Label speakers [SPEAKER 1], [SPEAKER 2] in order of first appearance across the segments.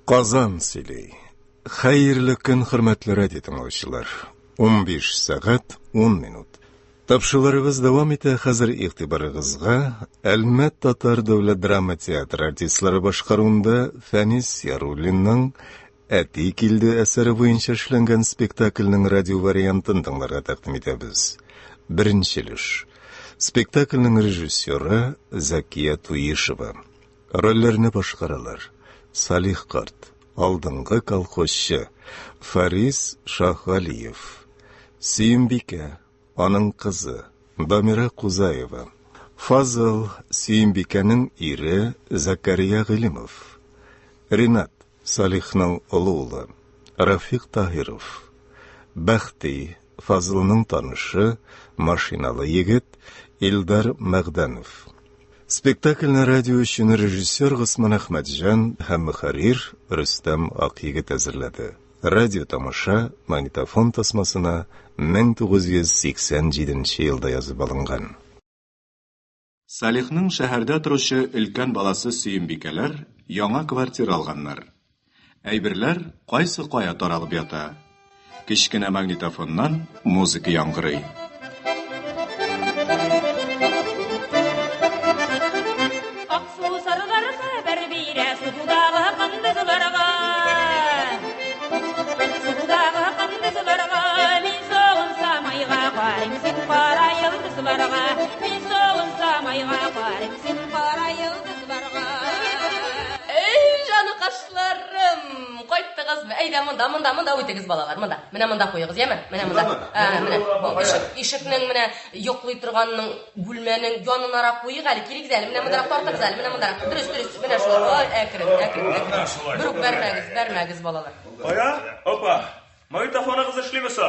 [SPEAKER 1] Qazan söyley. Hayırlı gün hürmetli radyo dinleyiciler. 15 saat 10 minut. Tapşılarımız devam ete hazır itibarınızga Elmet Tatar Devlet Drama Teatr artistlari boshqaruvida Fanis Yarulinning Ati kildi asari boyuncha ishlangan spektaklning radio variantini tinglarga taqdim etamiz. Birinchi ulush. Spektaklning rejissyori Zakiya Tuyisheva. Rollarni boshqaralar: Salih Qart, oldingi kolxozchi Faris Shahaliyev, Suyumbika, onun qizi Damira Quzayeva, Fazıl Suyumbikaning eri Zakariya G'ilimov, Rinat Salihning o'g'li Rafiq Tahirov, Baxti Fazılning tanishi mashinali yigit Ildar Magdanov. Spektaklni radio uchun rejissyor G'usman Ahmadjon ham muharrir Rustam Oqyigit tayyorladi. Radio tomosha magnitofon tasmasini 1987-yilda yozib olingan.
[SPEAKER 2] Salihning shaharda turishi ulkan balasi Suyumbikalar yangi kvartira olganlar. Aybirlar qaysi qoya taralib yota. Kichkina magnitofondan muzika yangiray.
[SPEAKER 3] Mında o'ytegiz balalar, mında. Mına qo'yig'iz, yemi? Mına. Bu eshikning mına yo'qlay turganning bulmaning yonina qo'yig, hali keligiz hali mına tortamiz hali, mına. Durust, mına shu. Akrim. Buruk bermagiz balalar.
[SPEAKER 4] Oya, opa. Magnitofoningiz ishlaymi-sa?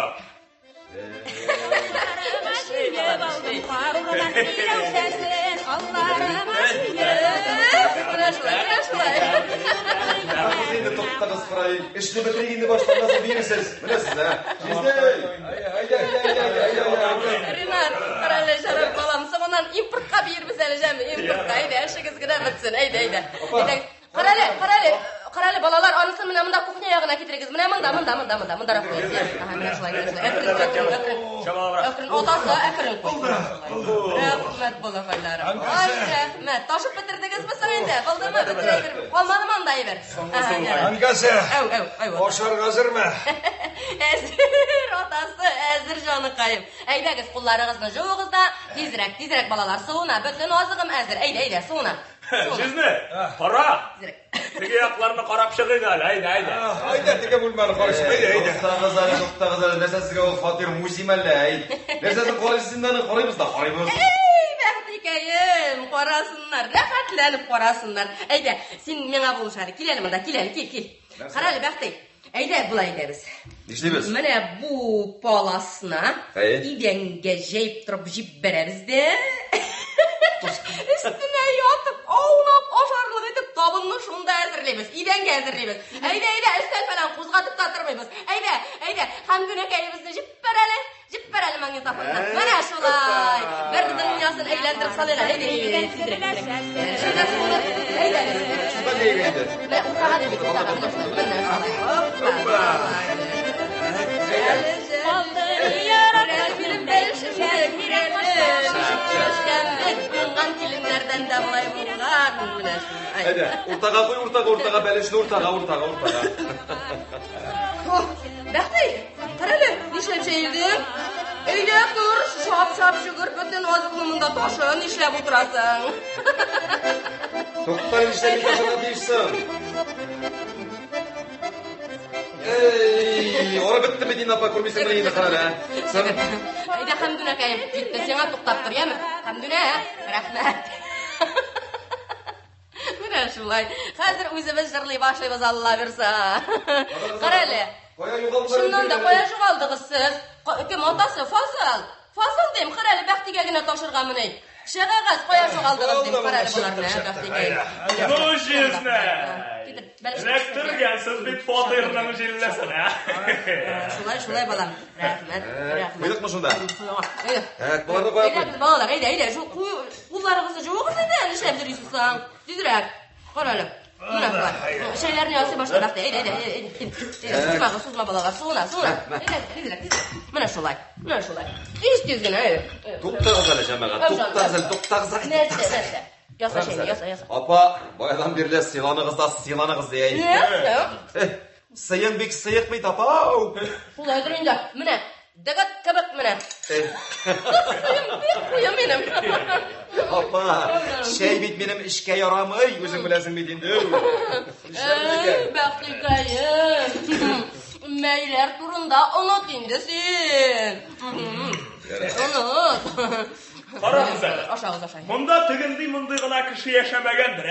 [SPEAKER 5] Endi to'xtag'iz qaraying. Ishni bitirganda boshdan nasib berasiz? Bilasiz, ha? Hayda.
[SPEAKER 3] Rinat, qaranglar sharaf bolam, so'ndan importga bermiz hali jami, importga. Hayda, ishingizga bitsin. Hayda. Qaranglar balalar, anisi mına mında kuxnya yog'ina ketirigiz. Mına mında qo'ying. Aha, mana shulay. Akrin otasi, akrin qo'y. Rahmat bolaqaylarim. Rahmat. Toshib bitirdingizmi sen endi? Qoldirma, bitirayver. Qolmadi manda ayver.
[SPEAKER 5] Ankasi.
[SPEAKER 3] Ayv.
[SPEAKER 5] Oshar hazırmi?
[SPEAKER 3] Azir otasi, azir joniqayim. Aydagiz qo'llaringizni juvig'izda, tezroq balalar suvuna, bütün ozig'im azir. Ayda, suvuna.
[SPEAKER 4] Sizni? Qara. Nega yoqlarni qarab chiqing hali. Hayda.
[SPEAKER 5] Hayda, nega bo'lmani qarash. Hayda. To'xtag'izlar, narsasiga xotir musimalla. Narsasi qo'lisizdan qaraymiz-da, qaraymiz.
[SPEAKER 3] Baxtikayim, qarasınlar, rahatlanib qarasınlar. Ayda, sen menga bo'lishadi. Keling menda, kel. Qarali Baxti. Ayda bulay deymiz.
[SPEAKER 5] Nishlaymiz?
[SPEAKER 3] Mana bu palasni idanga jeyib turib jib beramiz-da. Üstüne yatıp, oğlap, aşarlık edip, tabınını şunda hazırlayımız. İdenge hazırlayımız. Hayda, üstel falan kuzgatıp tatırmayımız. Hayda, hamdüne kayımızda jip vereli magnetofondan. Mana şulay. Bir dünyasını eğlendirip salıyla. Hayda. Şunda şunda. Hayda.
[SPEAKER 5] Şunda ne eğlendi?
[SPEAKER 3] Hadi bir kutağa. Hoppa. Aldın yarar film belşişine girelim. Bungan kilimlerden de bulay bungan.
[SPEAKER 5] Hayda, ortaga belişini ortaga.
[SPEAKER 3] Baxti, qarali, nishlab şeyildim. Öyle dur, şap şugur, bütün oziqni munda toshib, nishlab o'tirasan.
[SPEAKER 5] To'xtar, nishlab toshib deysan. Ora bitti Medina apa ko'rmaysan endi qarala.
[SPEAKER 3] Hayda, hamduna kayim. Bitta senga to'xtab tur, yami? Hamduna, rahmat. Mana shulay. Hozir o'zimiz jirlay boshlaymiz, Alloh bersa. Qarali. Shundan da qo'ya jo'g'aldingiz siz. Kim otasi Fazıl deyim, qarali Baxtigagina toshirganmini. Shag'ag'az qo'ya jo'g'aldingiz deyim, qarali bularni Baxtigaga.
[SPEAKER 4] No'shingizni. Rektor gelsiz bit fotoğrafını jillasın ha.
[SPEAKER 3] Şulay balam. Rahmet.
[SPEAKER 5] Qo'ydik mi shunda?
[SPEAKER 3] Evet, bularda qo'yib. Balalar, hayda, shu qo'llarimizni jo'g'izda ishlab yuribsan. Tezroq. Qarali. Mına şulay. Şeylerini yası başka vakti. Eyde. Suzma balalar. Suğuna. Eyde. Mına şulay. İstiyorsun eyde.
[SPEAKER 5] To'xtag'izali jama'a. To'xtag'izali.
[SPEAKER 3] Nerede? Yasa şeyini yasa.
[SPEAKER 5] Apa, boyadan beri siylanıgız deyayım.
[SPEAKER 3] Ne?
[SPEAKER 5] Sayın bek sayık mıydı apa?
[SPEAKER 3] Şulay durunca. Mına. Dagat kabak mına. Kuyum benim.
[SPEAKER 5] Apa, şey bit benim işke yaramay. Özün bilesin bitindi.
[SPEAKER 3] Baktıkayım. Meyler turunda unut indi sen. Unut.
[SPEAKER 4] Qarаңыз әле.
[SPEAKER 3] Aşağı.
[SPEAKER 4] Мұнда тігіндей мұндай ғана кіші яшамаған бір,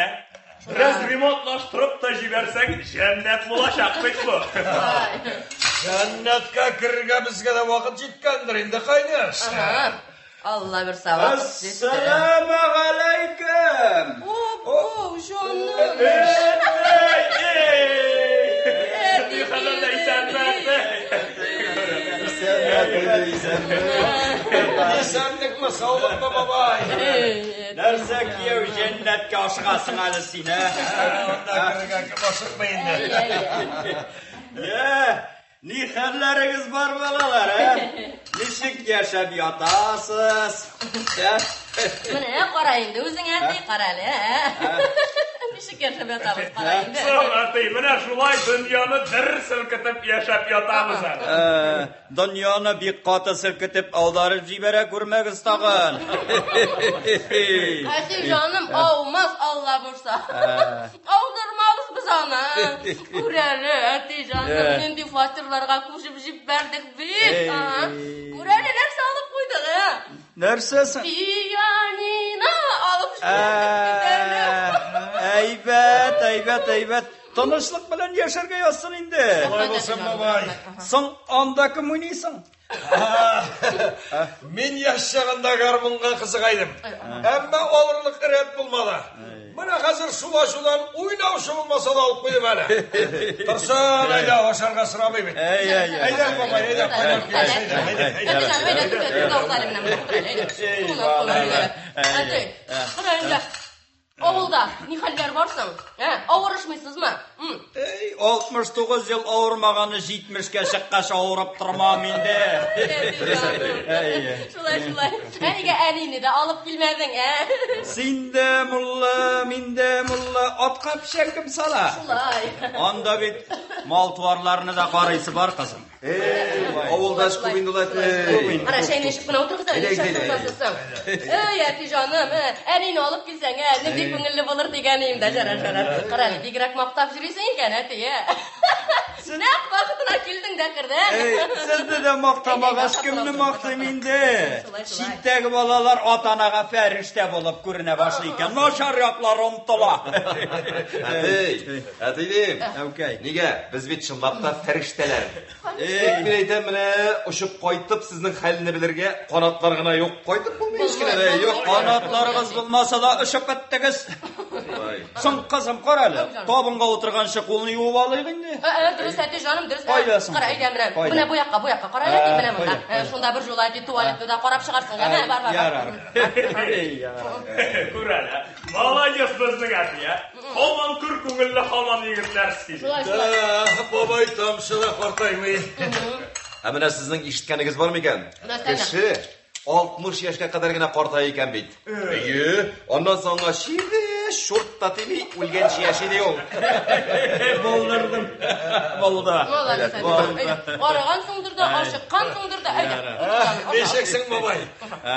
[SPEAKER 4] Biraz remontlashtirib da jibersak, jannat bo'lacaq bu.
[SPEAKER 6] Jannatga kirga bizga da vaqt yetgandir endi qaynash.
[SPEAKER 3] Allah bir sağ
[SPEAKER 7] Assalomu alaykum.
[SPEAKER 3] Canım.
[SPEAKER 6] Esenlikmi, sog'likmi bobay?
[SPEAKER 7] Narsa kuyov jannatga oshiqasan hali sen,
[SPEAKER 6] Unda kirga kim oshiqmaydi.
[SPEAKER 7] Nihanlaringiz bor bolalar, Nishik yashab yotasiz?
[SPEAKER 3] Mana qara endi o'zing aytay qarali. Nishik yashab yotamiz qara endi.
[SPEAKER 4] So'rati, mana shulay dunyoni dir silkitib yashab yotamiz.
[SPEAKER 7] Dunyoni beqota silkitib ag'darib jibara ko'rmagiz tag'in.
[SPEAKER 3] Aytay canım, olmaz Allah bursa. Aldırmağız biz ana. Kurali, aytay canım, endi faturlarga qo'shib jibberdik biz. Kurali narsa olib qo'ydik.
[SPEAKER 7] Narsasin?
[SPEAKER 3] Piyanino olib
[SPEAKER 7] Aybat. Tanışlık bilan yaşarga yozsin endi.
[SPEAKER 6] Voy bo'lsin bobay.
[SPEAKER 7] Sen andaki muniysan.
[SPEAKER 6] Men yashaganda garbunga qiziqaydim. Ammo o'g'irlik ret bo'lmadi. Mana hozir shulashudan o'ynavchi bo'lmasa da olib qo'yib mana. Tursin, ayda osharga siramayman. Ayda bobay, ayda qo'yib kelishaydi.
[SPEAKER 3] Ayda. Oğulda nihaller varsın. Ağırışmıysınız mı?
[SPEAKER 7] 69 yıl ağırmağanı 70'ke şıqqaş ağırıp durmam indi.
[SPEAKER 3] Şulay. Ege elini de alıp bilmedin.
[SPEAKER 7] Sinde mulla, minde mulla, atqa pişerkim sala.
[SPEAKER 3] Şulay.
[SPEAKER 7] Anda bit mal tuvarlarını da qarayısı var kızım.
[SPEAKER 5] Avuldaş kubin dolatı.
[SPEAKER 3] Ana şeyin eşikine otur kızım. Ey canım. Elini alıp bilsen. Ne deyip көңілі болыр дегенім де жарар. Қаралы, бигірек мақтап жүресің екен, әтейе. Нақ вақытына келдің де кірдің.
[SPEAKER 7] Сізді де мақтамағас кімні мақтайм енді. Шиттегі балалар ата-анаға фәріште болып көріне башлы екен. Нашар яқлар ұмтыла.
[SPEAKER 5] Әтейдім. Неге? Біз бет шындапта фәріштелер. Мен айтам, міне ұшып қойтып, сіздің хәліні білерге қанаттарғына yok қойтып бұл мешкілері.
[SPEAKER 7] Қанаттарыңыз болмаса да ұшып әттігіз. Сын қызым қаралы, табынға отырғаншы қолын юып алайық енді.
[SPEAKER 3] Дұрыс әте жаным, дұрыс.
[SPEAKER 7] Қайдасың?
[SPEAKER 3] Қара, әйде, міне бояққа, қарайлы әте, міне мұнда. Сонда бір жол әте туалетті да қарап шығарсың. Бар.
[SPEAKER 7] Ярар.
[SPEAKER 4] Көрәлі, молодец біздің әті, Халман күр көңілі халман егірлер істейді.
[SPEAKER 6] Бобай тамшыда қартаймай.
[SPEAKER 5] Әміне сіздің ишіткеніңіз бар ма екен? Кіші 60 yaşga kadar gene qartay ekan bit. Ondan sonra şimdi şortda temi o'lgancha yashaydi yo'q.
[SPEAKER 7] Boldurdim. Bolda.
[SPEAKER 3] Qaragan so'ngdirdi, oshiqqan so'ngdirdi.
[SPEAKER 6] Besheksin bobay.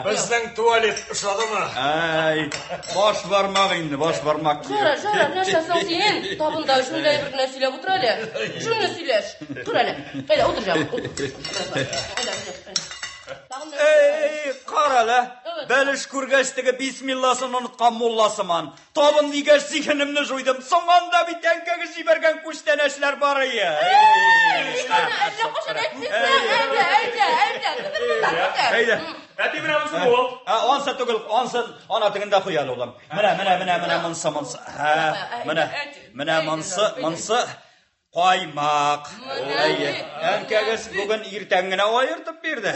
[SPEAKER 6] Bizning tualet ushadimi?
[SPEAKER 7] Ay, bosh barmoq endi, bosh barmoq.
[SPEAKER 3] Jora, narsasan sen? Tabunda shunday bir narsa söylab o'tirali. Shuni söylesh. Turali. Qayda o'tirjam.
[SPEAKER 7] Ey, qarala. Beliş kurgaçtығы bismillah'sını unutkan mollasıman. Tabın digeç zihnimni joydum. Soğanda bir tenkegi jibergen kuşteneşler var ya. Eyde.
[SPEAKER 4] Әті міне мұсын ол?
[SPEAKER 7] Onsa tugul, ona tığında kuyal oğlum. Mine mınsı. Mine mınsı. Қаймақ. Әнкәгіз бүгін ертеңіне ойыртып берді.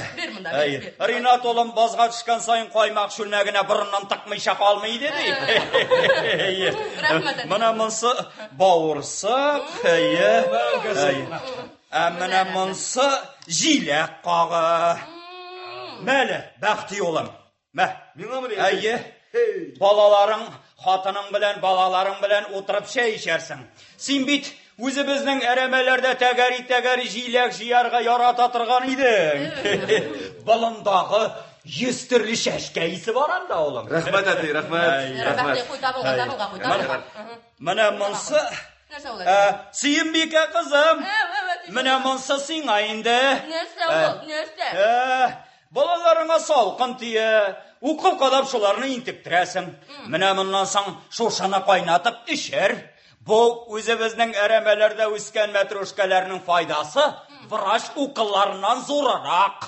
[SPEAKER 7] Ринат олым базға түшкен сайын қаймақ шүлмәгіне бұрыннан тақмайша қалмайды дейді. Мұна мұнсы бауырсық. Мұна мұнсы жилек қағы. Мәлі, бәқти олым. Балаларың, қатының білен, балаларың білен отырып шәй ішерсің. Сен бит өзі біздің әрәмелерді тәгәри жилек жиярға ярата тұрған едің. Балындағы 100 түрлі шәшкәйісі бар анда олым.
[SPEAKER 5] Рахмет әтей, рахмет.
[SPEAKER 7] Міне мұнсы Сүйімбеке қызым. Міне мұнсы сыңайынды. Балаларыңа салқын тие, ұқып қадап шуларыны интіктірәсің. Міне мұннан саң шошаны қайнатып ішер. Бұл өзі біздің әрәмелерді өскен мәтрушкаларының файдасы врач ұқыларынан зорарақ.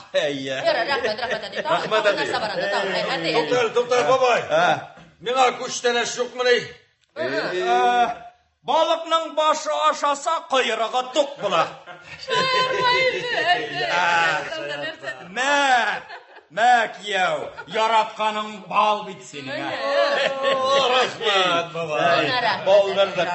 [SPEAKER 5] Рахмет әтей.
[SPEAKER 6] Тоқтар, бабай. Меңа күштенеш жоқ мұнай.
[SPEAKER 7] Балықның башы ашаса қайырығы тұқ бұла. Мә, кияу, яратқаның бал бітсенің.
[SPEAKER 6] Рахмет, бабай.
[SPEAKER 7] Балдырдық.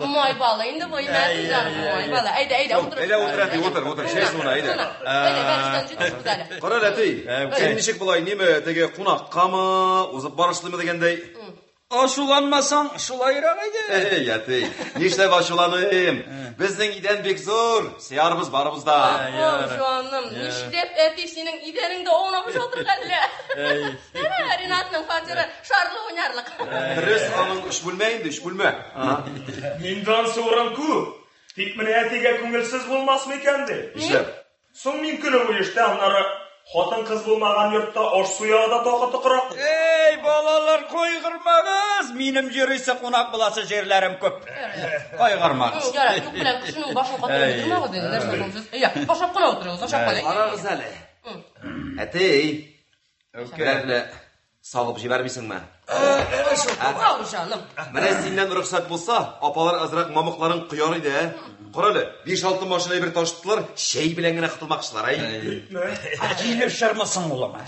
[SPEAKER 3] Мой балы, енді бой мәтін жаным, мой балы. Әйді,
[SPEAKER 5] Отыр, шай суына, әйді.
[SPEAKER 3] Бәрістен жүтіп бұзалі.
[SPEAKER 5] Қарал әтей, сен нешек болай, немі, теге қунаққа ма, ұзып барышлы ма дегендей?
[SPEAKER 7] Ашуланмасаң, шулайырақ әйді.
[SPEAKER 5] Әтей, нештеп ашуланым? Біздің иден бек зор, сиярымыз барымызда.
[SPEAKER 3] Жаным, нештеп әтей сенің иденіңді оңнамыш отырғанлы. Ринатның фатиры шарлы ойнарлық.
[SPEAKER 5] Рыз қаның үш бөлме енді, үш бөлме.
[SPEAKER 4] Мендан соғырым көп. Тек міне әтеге көңілсіз болмас ма екенді?
[SPEAKER 5] Ішлеп.
[SPEAKER 4] Соң мен күні өйішті анары Хатын қыз болмаған йортта ош суяда тоқыты құрақ.
[SPEAKER 7] Ей, балалар, қойғырмағыз. Менім жүрісі қонақ боласы жерлерім көп. Қойғырмағыз.
[SPEAKER 3] Яра, жоқ білән күшінің башын қатыр отырмағыз деді. Нәрсін көмсіз. Башап қана отырыңыз, ашап қалай.
[SPEAKER 5] Арағыз әлі. Әтей, бәріні салып жібермейсің ме?
[SPEAKER 3] Ау, жаным.
[SPEAKER 5] Міне сенен рұқсат болса, апалар азырақ мамықларын құяр еді. Құралы, 5-6 машина бір таштылар, шей біләңгіне қытылмақшылар,
[SPEAKER 7] Келер шармасын олама.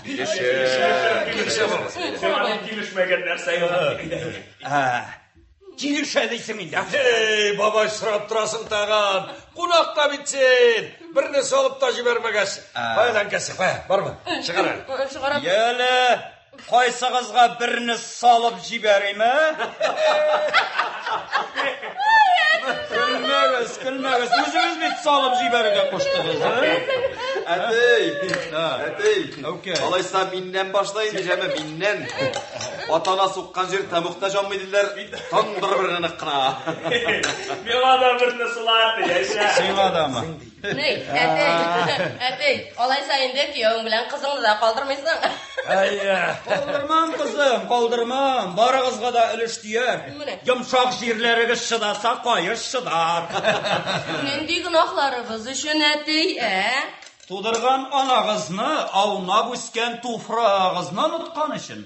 [SPEAKER 4] Келішмеген нәрсе
[SPEAKER 7] Келер дейсің енді.
[SPEAKER 6] Ей, бабай сұрап тұрасың таған. Қунақта бітсен. Біріне салып та жібермегес. Байдан кәсіп, барма. Шығар әлі.
[SPEAKER 3] Шығар әлі.
[SPEAKER 7] Елі, қойсығызға біріні салып жібереймі? Күлмәгіз. Өзіңіз бет салып жіберуге қоштыңыз.
[SPEAKER 5] Әтей. Алайса миннен башлайын дежеме, миннен. Атана соққан жер тамықта жанмайдылар, тандыр біріні қына.
[SPEAKER 4] Мен адам біріні сұлайды, яйша.
[SPEAKER 7] Сен адамы.
[SPEAKER 3] Әтей, алайса енді күйеуің білән қызыңды да қалдырмайсың.
[SPEAKER 7] Қалдырмам, қызым, қалдырмам. Барығызға да үліш түйер. Жұмшақ жерлеріңіз шыдаса, қойыш шыдар.
[SPEAKER 3] Нендей күнақларыңыз үшін әтей,
[SPEAKER 7] Тудырған анағызны, аунап өскен туфрағызынан ұтқан үшін.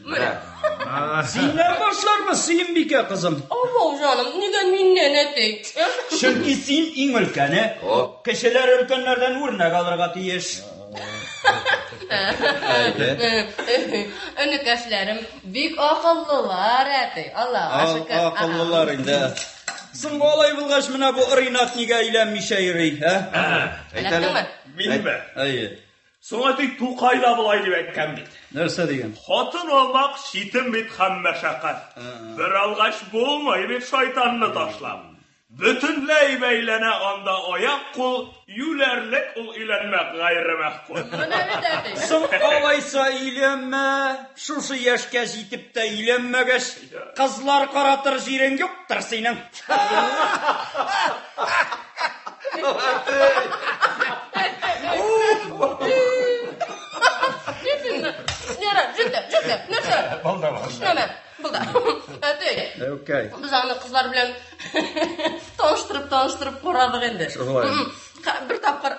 [SPEAKER 7] Сенен башлар ма, Сүйімбеке қызым?
[SPEAKER 3] Ау, жаным, неден менен әтей?
[SPEAKER 7] Шүнкі сен ең үлкені, кішілер үлкенлерден өрнек алырға тиеш.
[SPEAKER 3] Өнікәшлерім бик ақыллылар әтей, Аллаға шүкір.
[SPEAKER 7] Ақыллылар енді. Сың олай бұлғаш мұна бұл Ринат неге үйленмейше үйрей,
[SPEAKER 3] Біләттің ме?
[SPEAKER 4] Мен бе? Соң әтей туқайда бұлай деп әккәм дейді.
[SPEAKER 7] Нәрсе деген?
[SPEAKER 4] Хатын олмақ шитім бет һәм мәшақат. Бір алғаш болмай бет шайтанны ташлам. Бүтінләй бәйләнә анда аяқ қол, юләрлік ол үйленмәк ғайрымәк қол.
[SPEAKER 7] Соң алайса үйленме, шушы яшке жетіп та үйленмегеш, қызлар қаратыр жирен көптір сенің.
[SPEAKER 3] Бұлда. Әтей. Біз аны қызлар білен таныстырып қорадық енді. Бір тапқыр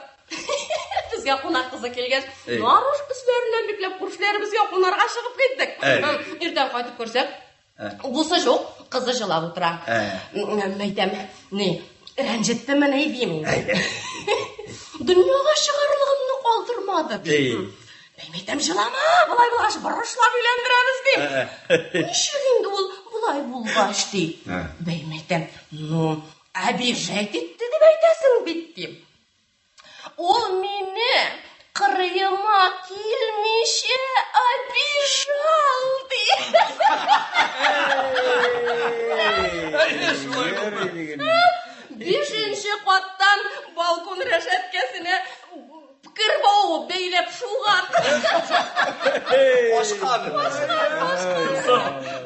[SPEAKER 3] бізге қонақ қызы келген. Наруш үслерінен беклеп көршілері бізге қонарға шығып кеттік. Ертең қайтып көрсек, бұсы жоқ, қызы жылап отыра. Мәйтем, Рәнҗеттеме не дiyeyim. Дөньяга чыгарлыгымны калдырмады. Бәймәйтәм җылама, булай булгач борышлап өйләндерәбез дим. Ничек инде ул булай булгач ди. Бәймәйтәм, ну, обижать итте дип әйтәсең бит дим. Ул мине кырыема килмичә обижал ди. Бишенче каттан балкон рәшәткәсенә кырбау бәйләп шуган.
[SPEAKER 5] Ашкан.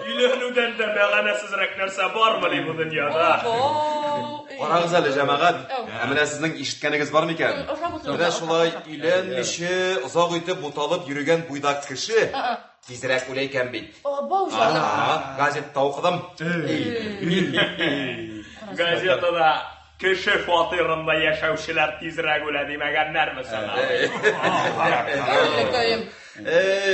[SPEAKER 4] Өйләнүдән дә мәгънәсезрәк нәрсә бармы бу дөньяда?
[SPEAKER 5] Карагыз әле, җәмәгать. Менә сезнең ишеткәнегез бармы икән? Менә шулай өйләнмичә, озак итеп буталып йөргән буйдак кеше тизрәк үлә икән бит. Газетта укыдым.
[SPEAKER 4] Газетада кеше фатирында яшәүчеләр тизрәк үлә димәгәннәрме саңа?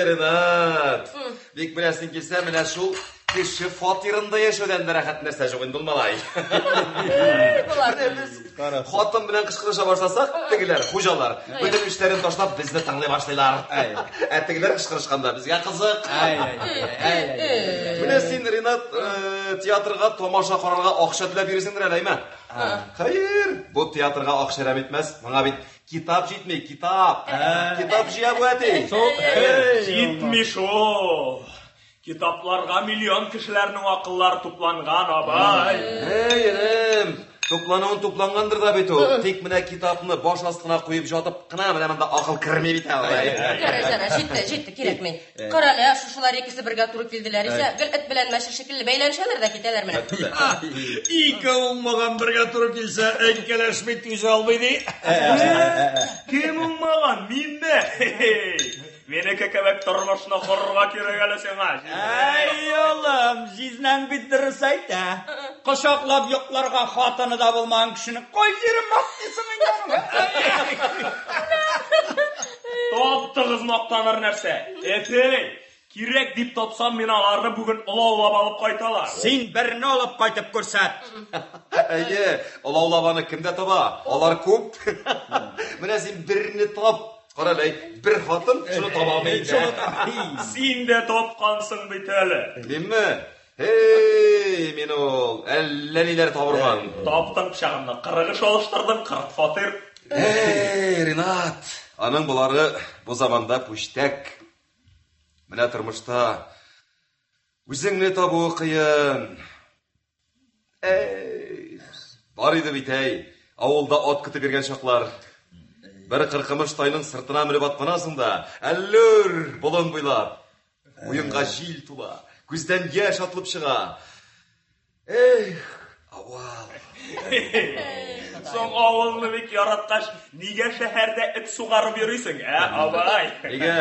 [SPEAKER 5] Ренат. Бик беләсең килсә, менә шул кеше фатирында яшәүдән дә рәхәт нәрсә юк инде малай. Хатын белән кычкырыша башласак, тегеләр, хуҗалар, бөтен эшләрен ташлап безне тыңлый башлыйлар. Тегеләр кычкырышканда безгә кызык. Менә син, Ренат, театрга тамаша карарга акча теләп йөрисеңдер әлеме? Хәер, бу театрга акча рәм итмәс. Моңа бит китап җитми, китап. Китап җыя бу әти.
[SPEAKER 4] Җитми шул. Китапларга миллион кешеләрнең акыллары тупланган, абай.
[SPEAKER 5] Ерем, туплангандыр да бит ул. Тик менә китапны баш астына куеп жатып кына менә монда акыл керми бит әле.
[SPEAKER 3] Җитте, кирәкми. Кара әле, шушылар икесе бергә туры килделәр исә, гел эт белән мәшә шикелле бәйләншәләр дә китәләр менә.
[SPEAKER 6] Ике уңмаган бергә туры килсә, әйткәләшми түзә алмый ди.
[SPEAKER 4] Кем уңмаган? Минме? Менеке кебек тормышны корырга кирәк әле сиңа.
[SPEAKER 7] Улым, җизнәң бит дөрес әйтә. Кочаклап йокларга хатыны да булмаган кешене кай җирем мактыйсың инде?
[SPEAKER 4] Таптыгыз мактаныр нәрсә? Кирәк дип тапсам, мин аларны бүген олаулап алып кайталар.
[SPEAKER 7] Син берне алып кайтып күрсәт.
[SPEAKER 5] Олаулабаны кемдә таба? Алар күп. Менә син берне тап. Каралай, бер хатын шуны таба алмый.
[SPEAKER 4] Син дә тапкансың бит әле.
[SPEAKER 5] Димме? Мин ул әллә ниләр табырман.
[SPEAKER 4] Таптың пычагымны, 40 алыштырдым, 40 фатир.
[SPEAKER 5] Ренат, аның булары бу заманда пүчтәк. Менә тормышта үзеңне табу кыен. Бар иде бит авылда ат көтеп йөргән чаклар. Бер кыркымыш тайның сыртына менеп атканасың да, әллүр болын буйлап. Уенга җил тула, күздән яшь атылып чыга. Авал.
[SPEAKER 4] Соң авылны бик яраткач, нигә шәһәрдә эт сугарып йөрисең, абай?
[SPEAKER 5] Нигә?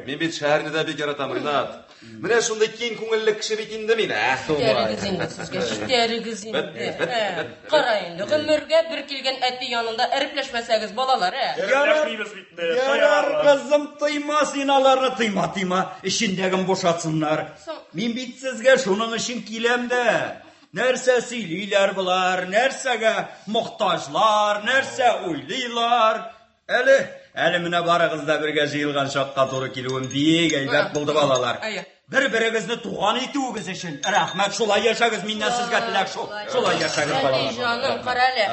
[SPEAKER 5] Мин бит шәһәрне дә бик яратам, Ренат. Менә шундай киң күңелле кеше бит инде мин,
[SPEAKER 3] Җитәрегез инде сезгә, җитәрегез инде. Кара инде, гомергә бер килгән әти янында эрепләшмәсәгез балалар,
[SPEAKER 4] Яраклыйбыз бит.
[SPEAKER 7] Ярар, кызым, тыйма син аларны, тыйма. Эчендәген бушатсыннар. Мин бит сезгә шуның өчен киләм дә. Нәрсә сөйлиләр булар, нәрсәгә мохтаҗлар, нәрсә уйлыйлар. Әле менә барыгыз да бергә җыелган чакка туры килүем бик әйбәт булды балалар. Бер-берегезне туган итүегез өчен рәхмәт, шулай яшәгез, миннән сезгә теләк шул. Шулай яшәгез балалар.
[SPEAKER 3] Җаным, кара әле.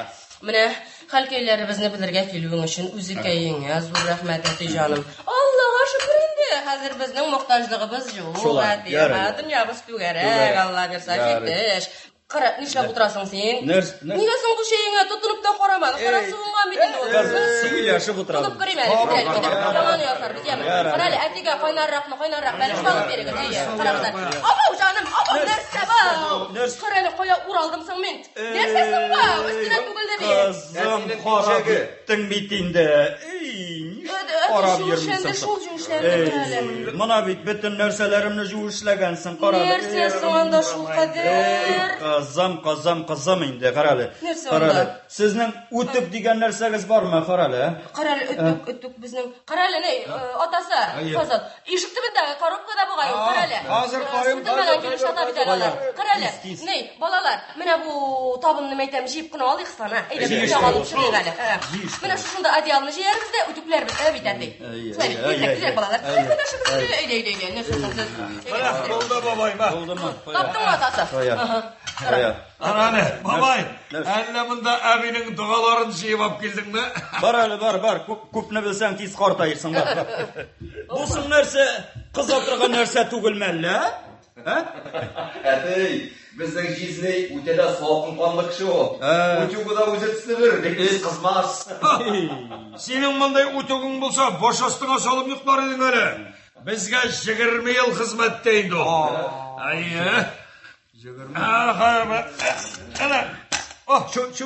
[SPEAKER 3] Менә хәлкәйләребезне белергә килүең өчен үзекәеңә зур рәхмәт әти җаным. Аллага шөкер инде. Хәзер безнең мохтаҗлыгыбыз юк. Дөньябыз түгәрәк, Алла бирсә җитеш. Кара, нишләп утырасың син? Нигә соң бу шәеңә тотынып та карамадың? Кара, сугынган бит инде ул.
[SPEAKER 7] Сөйләшеп утырабыз.
[SPEAKER 3] Тотып күрим әле, яман ясарбыз, яме. Кара әле, әтигә кайнарракмы, бәлеш алып бирегез, карагыз. Абау җаным, абау, нәрсә бау? Кара әле, кая уралдым соң мин? Нәрсәсең бау? Өстенә түгелде бит.
[SPEAKER 7] Кызым, харап иттең бит инде. Қарап
[SPEAKER 3] Шул шул жүншләрне
[SPEAKER 7] Мына бит бүтін нәрселерімні жуышлағансың, қаралы.
[SPEAKER 3] Нәрсесің анда шул қадер.
[SPEAKER 7] Қызым инде, қаралы.
[SPEAKER 3] Нәрсе онда?
[SPEAKER 7] Сізнің үтік деген нәрсегіз бар ма, қаралы?
[SPEAKER 3] Қаралы, үтік біздің. Қаралы, не, атасы, Фазал. Ишік түбіндегі коробкада бұғай, қаралы.
[SPEAKER 6] Қазір қойым,
[SPEAKER 3] Қаралы, не, балалар, міне бұл табынны мәйтем жиіп күні ал иқсана. Әйді, күні алып шығын әлі. Міне шушында одеялны жиярымызды, үтіклер біз әбітәді. Güzel balalar. Öyle. Ne sözsünüz?
[SPEAKER 6] Oldu babayım ha.
[SPEAKER 3] Taptın mı atası?
[SPEAKER 6] Anane, babay. Anneminde abinin dualarını jiyip geldin mi?
[SPEAKER 7] Бар. Көпні білсең тез қартайырсың, бар. Бұсың нәрсе, қыз отырған нәрсе түгілмәлі, ә?
[SPEAKER 5] Әтей, біздің жизней өтеді салқын қанды кіші о. Өтеугі да өзі түсті бір, бекмес қызмас.
[SPEAKER 6] Сенің мындай өтегің болса, бош астыңа салып ұйықтар едің әлі. Бізге 20 ел қызмет дейді о. Айы. 20.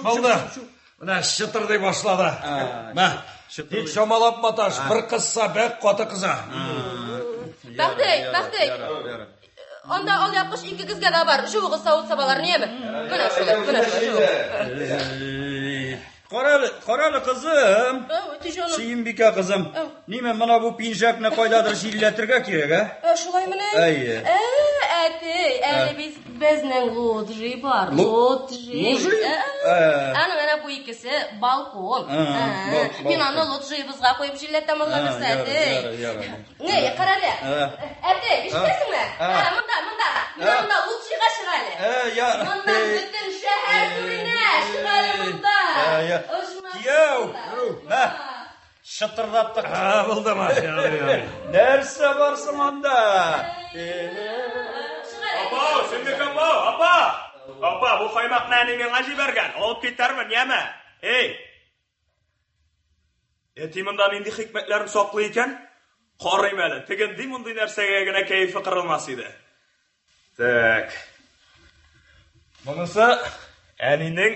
[SPEAKER 6] Болды. Мына шытырдай башлады. Тек шамалап маташ, бір қызса бәк қоты қыза.
[SPEAKER 3] Бәқтей. Onda al yapmış 2 kızga da var. Жуығы сауыт сабалар неме? Мына шулы.
[SPEAKER 7] Қаралы қызым. Сүйімбике қызым. Неме мына бұл пинжакны қойдадыр жиллетірге керек, ә?
[SPEAKER 3] Шулай міне? Әтей, әлі біздің лоджи бар. Лоджи? Аны мәне бұл ikisi балкон. Мен аны лоджиімізға қойып жиллеттім ұлғанырса, әтей. Не, қаралы. Әтей, ішпесің мә? Мұнда лоджиға шығалы. Мұнда бүтін шәһәр түріне шығалы мұнда.
[SPEAKER 7] Кеу, шытырдаттық.
[SPEAKER 6] Болды ма?
[SPEAKER 7] Нәрсе барсың онда?
[SPEAKER 4] Апа, сендекен ба, апа! Апа, бұл қаймақ нәні мен ғажи берген. Олып кеттермін, неме? Ей! Етиміндан енді хикметлерім соқлы екен, қарайм әлі. Тегенді мұндай нәрсеге гіне кейфі қырылмас еді. Так. Мұнысы әнінің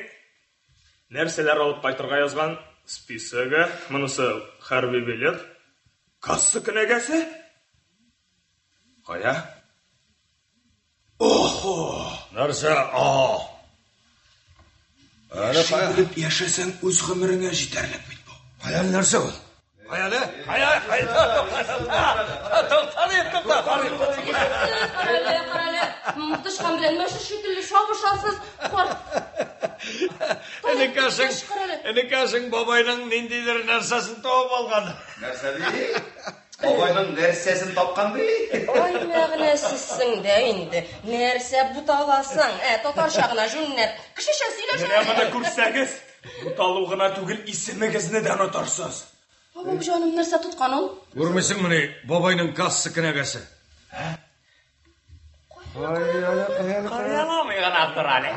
[SPEAKER 4] нәрселер алып қайтырға yazған списігі. Мұнысы харби билет. Кассы кінегесі? Қая? Охо!
[SPEAKER 6] Нәрсе,
[SPEAKER 4] Шегіліп ешесен өз ғымырыңа жетерлік бейт бұл.
[SPEAKER 6] Қаял нәрсе бұл? Қаялы?
[SPEAKER 3] Қаралы. Мұқтышқан білен мәші шекілі шабыш алсыз.
[SPEAKER 6] Энекашың бабайның нендейлер нәрсесін тауып алған.
[SPEAKER 5] Нәрсе дей? Бабайның нәрсесін тапқан дей?
[SPEAKER 3] Ой, мәғінесізсің де енді. Нәрсе бұталасың. Татар шағына жүннет. Кішіше сөйлеші.
[SPEAKER 4] Мұны көрсәгіз, бұталуғына түгіл ісімігізні дән отарсыз.
[SPEAKER 3] Бабам жаным нәрсе тұтқан ол?
[SPEAKER 6] Көрмесің міне бабайның кассы кінегесі.
[SPEAKER 4] Қараламайған аттыр әлі.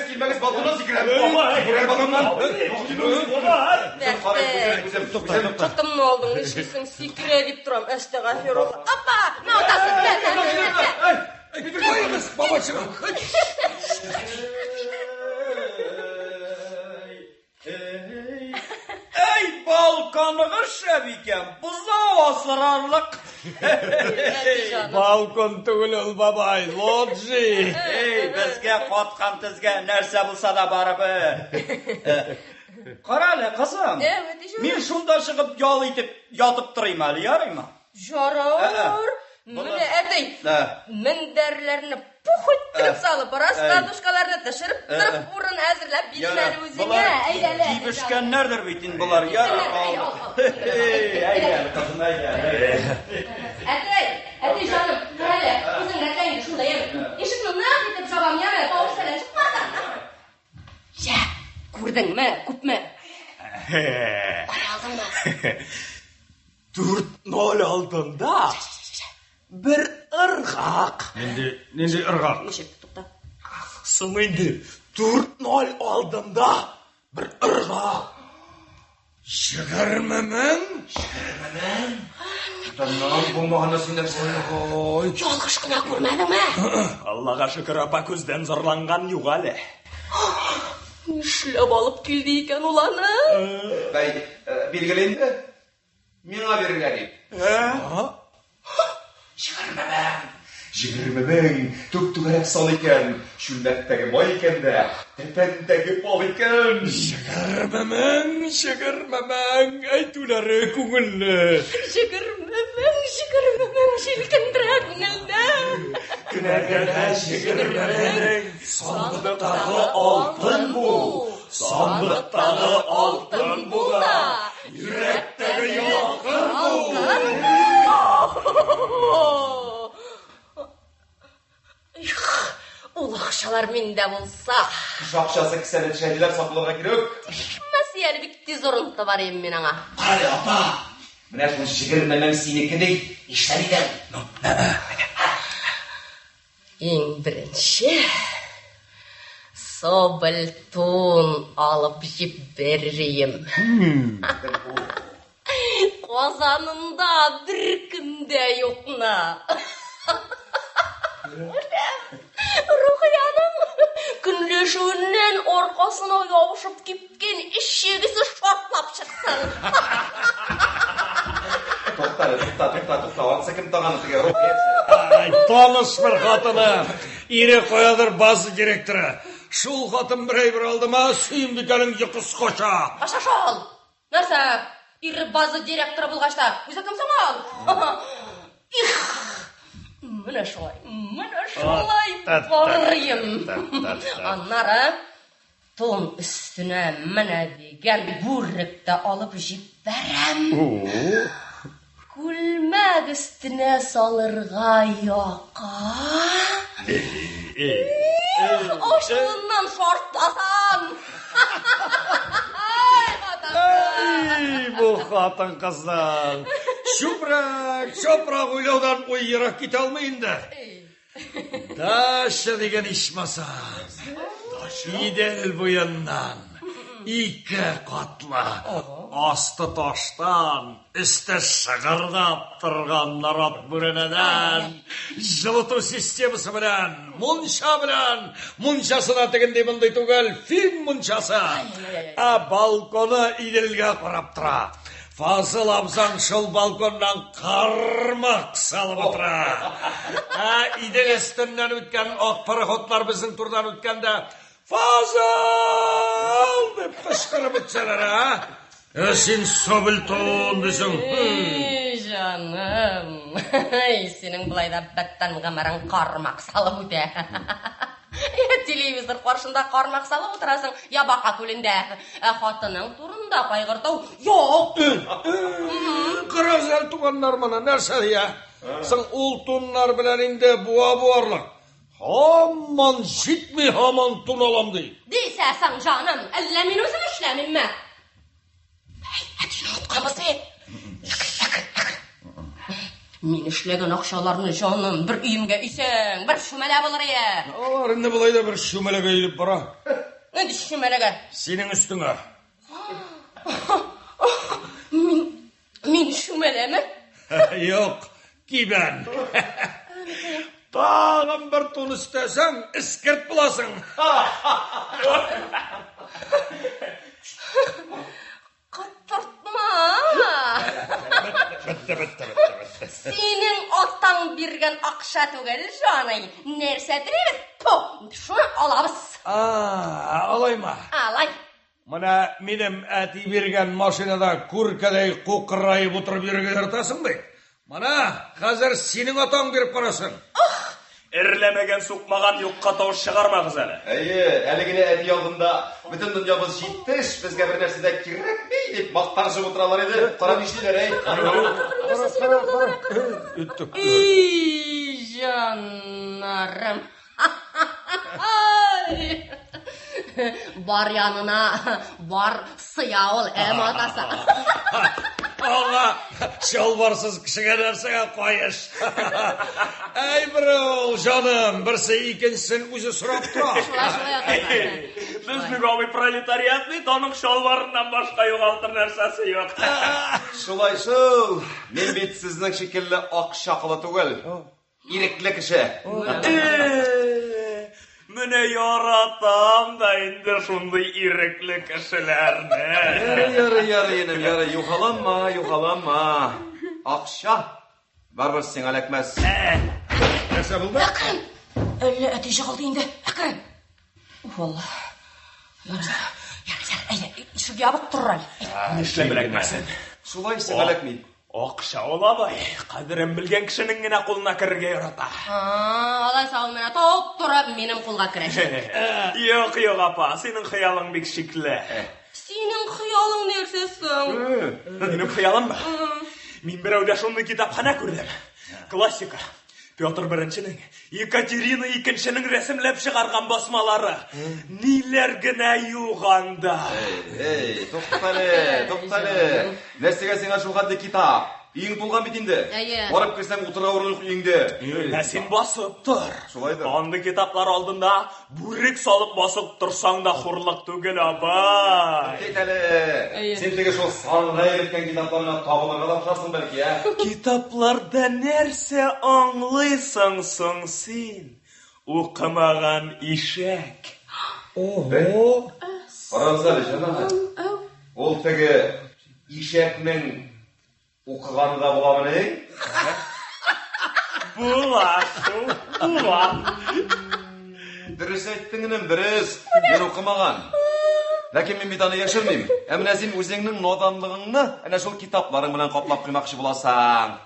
[SPEAKER 5] Келмегіз, балконнан секірем.
[SPEAKER 3] Қытымны алдың, ішкісің секіре деп тұрам, әшті ғафер олы. Апа, на отасы,
[SPEAKER 6] Қойыңыз, бабашыға.
[SPEAKER 7] Ей, балконығы шәбекен, бұзау асырарлық.
[SPEAKER 6] Балкон түгіл ол бабай, лоджи.
[SPEAKER 7] Ей, бізге қотқан тізге нәрсе бұлса да барып. Қаралы, қызым. Мен шунда шығып ял етіп, ятып тұрайым әлі, ярайма?
[SPEAKER 3] Жарар. Міне әдей, міндерлеріні пұхыттырып салып, раскладушкаларыны түшіріп, тұрып ұрын әзірләп, бейдімәлі өзіңе, әйдәлі.
[SPEAKER 7] Бұлар кибішкеннердір бейтін бұлар, ярар. Әйдәлі, қызым, әйдәлі.
[SPEAKER 3] Әдей жаным, қаралы, өзің әтәйін шында емі. Ешікні нақ етіп жабам емі, бауыр сәлен шықпасың. Жә, көрдің мә, күп мә? Қара алдың ма?
[SPEAKER 4] 4-0 алдында. Bir ırgaq.
[SPEAKER 6] Ненде ырғақ?
[SPEAKER 3] Нешек тұқта?
[SPEAKER 4] Сың енді 4-0 алдында bir ırgaq.
[SPEAKER 6] 20 мың?
[SPEAKER 5] Даннан болмағына сендер
[SPEAKER 6] Ой.
[SPEAKER 3] Жалғышқына көрмәдің ме?
[SPEAKER 4] Аллаға шүкір апа көзден зарланған юғалы.
[SPEAKER 3] Нишләп алып килде икән ул аны?
[SPEAKER 5] Бәй, билгеленді. Миңа бергәлеп. Жігірмәбәң, түк-түгәрәк сан икән. Шүлмәктәге май икән дә, тәпәндәге пал икән.
[SPEAKER 6] Жігірмәмәң, әйтуләре күңелле.
[SPEAKER 3] Жігірмәмәң, җилкендерә күңелдә.
[SPEAKER 6] Кенәгәдә жігірмәмәң, сандыктагы алтын бу. Сандыктагы алтын бу да, йөрәктәге якын бу.
[SPEAKER 3] Ул акчалар миндә булса.
[SPEAKER 5] Шакшасы кисәле шәһәрләр сакларга кирәк.
[SPEAKER 3] Мәсьәлә бик тиз урынты бар ем мин аңа.
[SPEAKER 5] Кая апа? Менә шул жігірмәмәң синеке ди, иштәр икән.
[SPEAKER 3] Иң беренче собол тун алып җибәрәм. Казанында бер кемдә юкна. Рухияның көнләшүеннән аркасына ябышып кипкән ишегесе шартлап чыксын.
[SPEAKER 5] Тукта, ансы кем таганы теге Рухия.
[SPEAKER 6] Таныш бер хатыны, ире каядыр базы директоры. Шул хатын бер алдыма Сөембикәнең йокысы кача.
[SPEAKER 3] Аша шул. Нәрсә? Ире базы директоры булгачта, үзе кем соң ул? Менә шулай барыйм. Аннары тон өстенә менә дигән бүректе алып җибәрәм. Күлмәк өстенә салырга яка. Ашыннан шартласам.
[SPEAKER 6] Бу хатын кыздан. Чопрак уйлаудан уй ерак китә алмый инде. Ташы дигән ичмаса. Идел буяннан. Ике катлы. Асты таштан, өсте шыгырдап торган нарат бүрәнәдән, жылыту системасы белән, мунчасына тегендей мондай түгел, фин мунчасы. Балконы Иделгә карап тора. Фазыл абзаң шул балконнан кармак салып утыра. Идел өстеннән үткән ак пароходлар безнең турдан үткәндә, Фазыл дип кычкырып үтсәләр, Син собылтон дисең.
[SPEAKER 3] Җаным. Синең булай да бәттән гамәрең кармак салып үтә. Телевизор каршында кармак салып утырасың, я бака күлендә. Хатының турында кайгыртау. Юк.
[SPEAKER 6] Кыразар туганнар моны нәрсә дия? Соң ул туннар белән инде буа-буарлык. Һаман җитми, һаман тун алам ди.
[SPEAKER 3] Дисәсең җаным, әллә мин үзем эшләмимме? Мин эшләгән акчаларны җаным бер өемгә исәң, бер шүмәлә булыр ия.
[SPEAKER 6] Алар инде булай да бер шүмәләгә илеп бара.
[SPEAKER 3] Нинди шүмәләгә?
[SPEAKER 6] Синең өстеңә.
[SPEAKER 3] Мин шүмәләме?
[SPEAKER 6] Юк, кибән. Тагын бер тун истәсәң, искерт буласың.
[SPEAKER 3] Каттыртма. Синең атаң биргән акча түгел, җаный. Нәрсәдер бит? Шуны алабыз.
[SPEAKER 6] Алайма.
[SPEAKER 3] Алай.
[SPEAKER 6] Менә минем әти биргән машинада күркәдәй кукырайып утырып йөрергә яратасың бит. Менә хәзер синең атаң биреп карасын.
[SPEAKER 4] Эрләмәгән сукмаган юкка тауыш чыгармагыз әле.
[SPEAKER 5] Әлегенә әти алдында бөтен дөньябыз җиттеш, безгә бер нәрсә дә кирәкми дип мактанышып утыралар иде. Карап нишлиләр,
[SPEAKER 3] Җаннарым. Бар янына, бар сыя ул, атасы.
[SPEAKER 6] Ага, шалбарсыз кешегә нәрсәгә кайыш. Әй бирәү, җаным, берсе икенчесен үзе сорап тора.
[SPEAKER 4] Безнең абый пролетариат бит, аның шалбарыннан башка югалтыр нәрсәсе юк.
[SPEAKER 5] Шулай шул. Мин бит сезнең шикелле ак чакылы түгел. Ирекле кеше.
[SPEAKER 4] Менә яратам да инде шундый ирекле кешеләрне.
[SPEAKER 5] Ярый, юхаланма. Акча. Барбыр сиңа эләкмәс.
[SPEAKER 6] Нәрсә булды?
[SPEAKER 3] Әкрем! Әллә әти жығылды инде. Әкрем! Валла. Әйдә, ишек ябык торыр әле.
[SPEAKER 4] Нишләп эләкмәсен?
[SPEAKER 5] Шулай сиңа эләкми.
[SPEAKER 4] Акча алабай, кадерен белгән кешенең генә кулына керергә ярата.
[SPEAKER 3] Алай сау менә топ турып минем кулга керәшәк.
[SPEAKER 4] Юк, апа, синең хыялың бик шикле.
[SPEAKER 3] Синең хыялың нәрсәсең?
[SPEAKER 4] Минем хыялым ба? Мин берәүдә шундый китапханә күрдем. Классика. Петр Беренченең, Екатерина икенченең рәсемләп чыгарган басмалары. Ниләр генә юганда.
[SPEAKER 5] Туктале. Нәрсәгә сиңа шул хәтле китап? Иң булган бит инде. Барып кирсәң утырга урын инде.
[SPEAKER 4] Син басып тор.
[SPEAKER 5] Шулайдыр.
[SPEAKER 4] Андый китаплар алдында бүрек салып басып торсаң да хурлык түгел, апа.
[SPEAKER 5] Син теге шул санга иреткән китапларны табылырга да охшарсың бәлки,
[SPEAKER 4] Китапларда нәрсә аңлыйсың соң син? Укымаган ишәк.
[SPEAKER 5] Караңыз әле, җаным. Ул теге ишәкнең укыганга буламыни?
[SPEAKER 4] Була.
[SPEAKER 5] Дөрес әйттеңнең, дөрес. Мин укымаган. Ләкин мин бит аны яшермим. Менә син үзеңнең наданлыгыңны әнә шул китапларың белән каплап куймакчы буласың.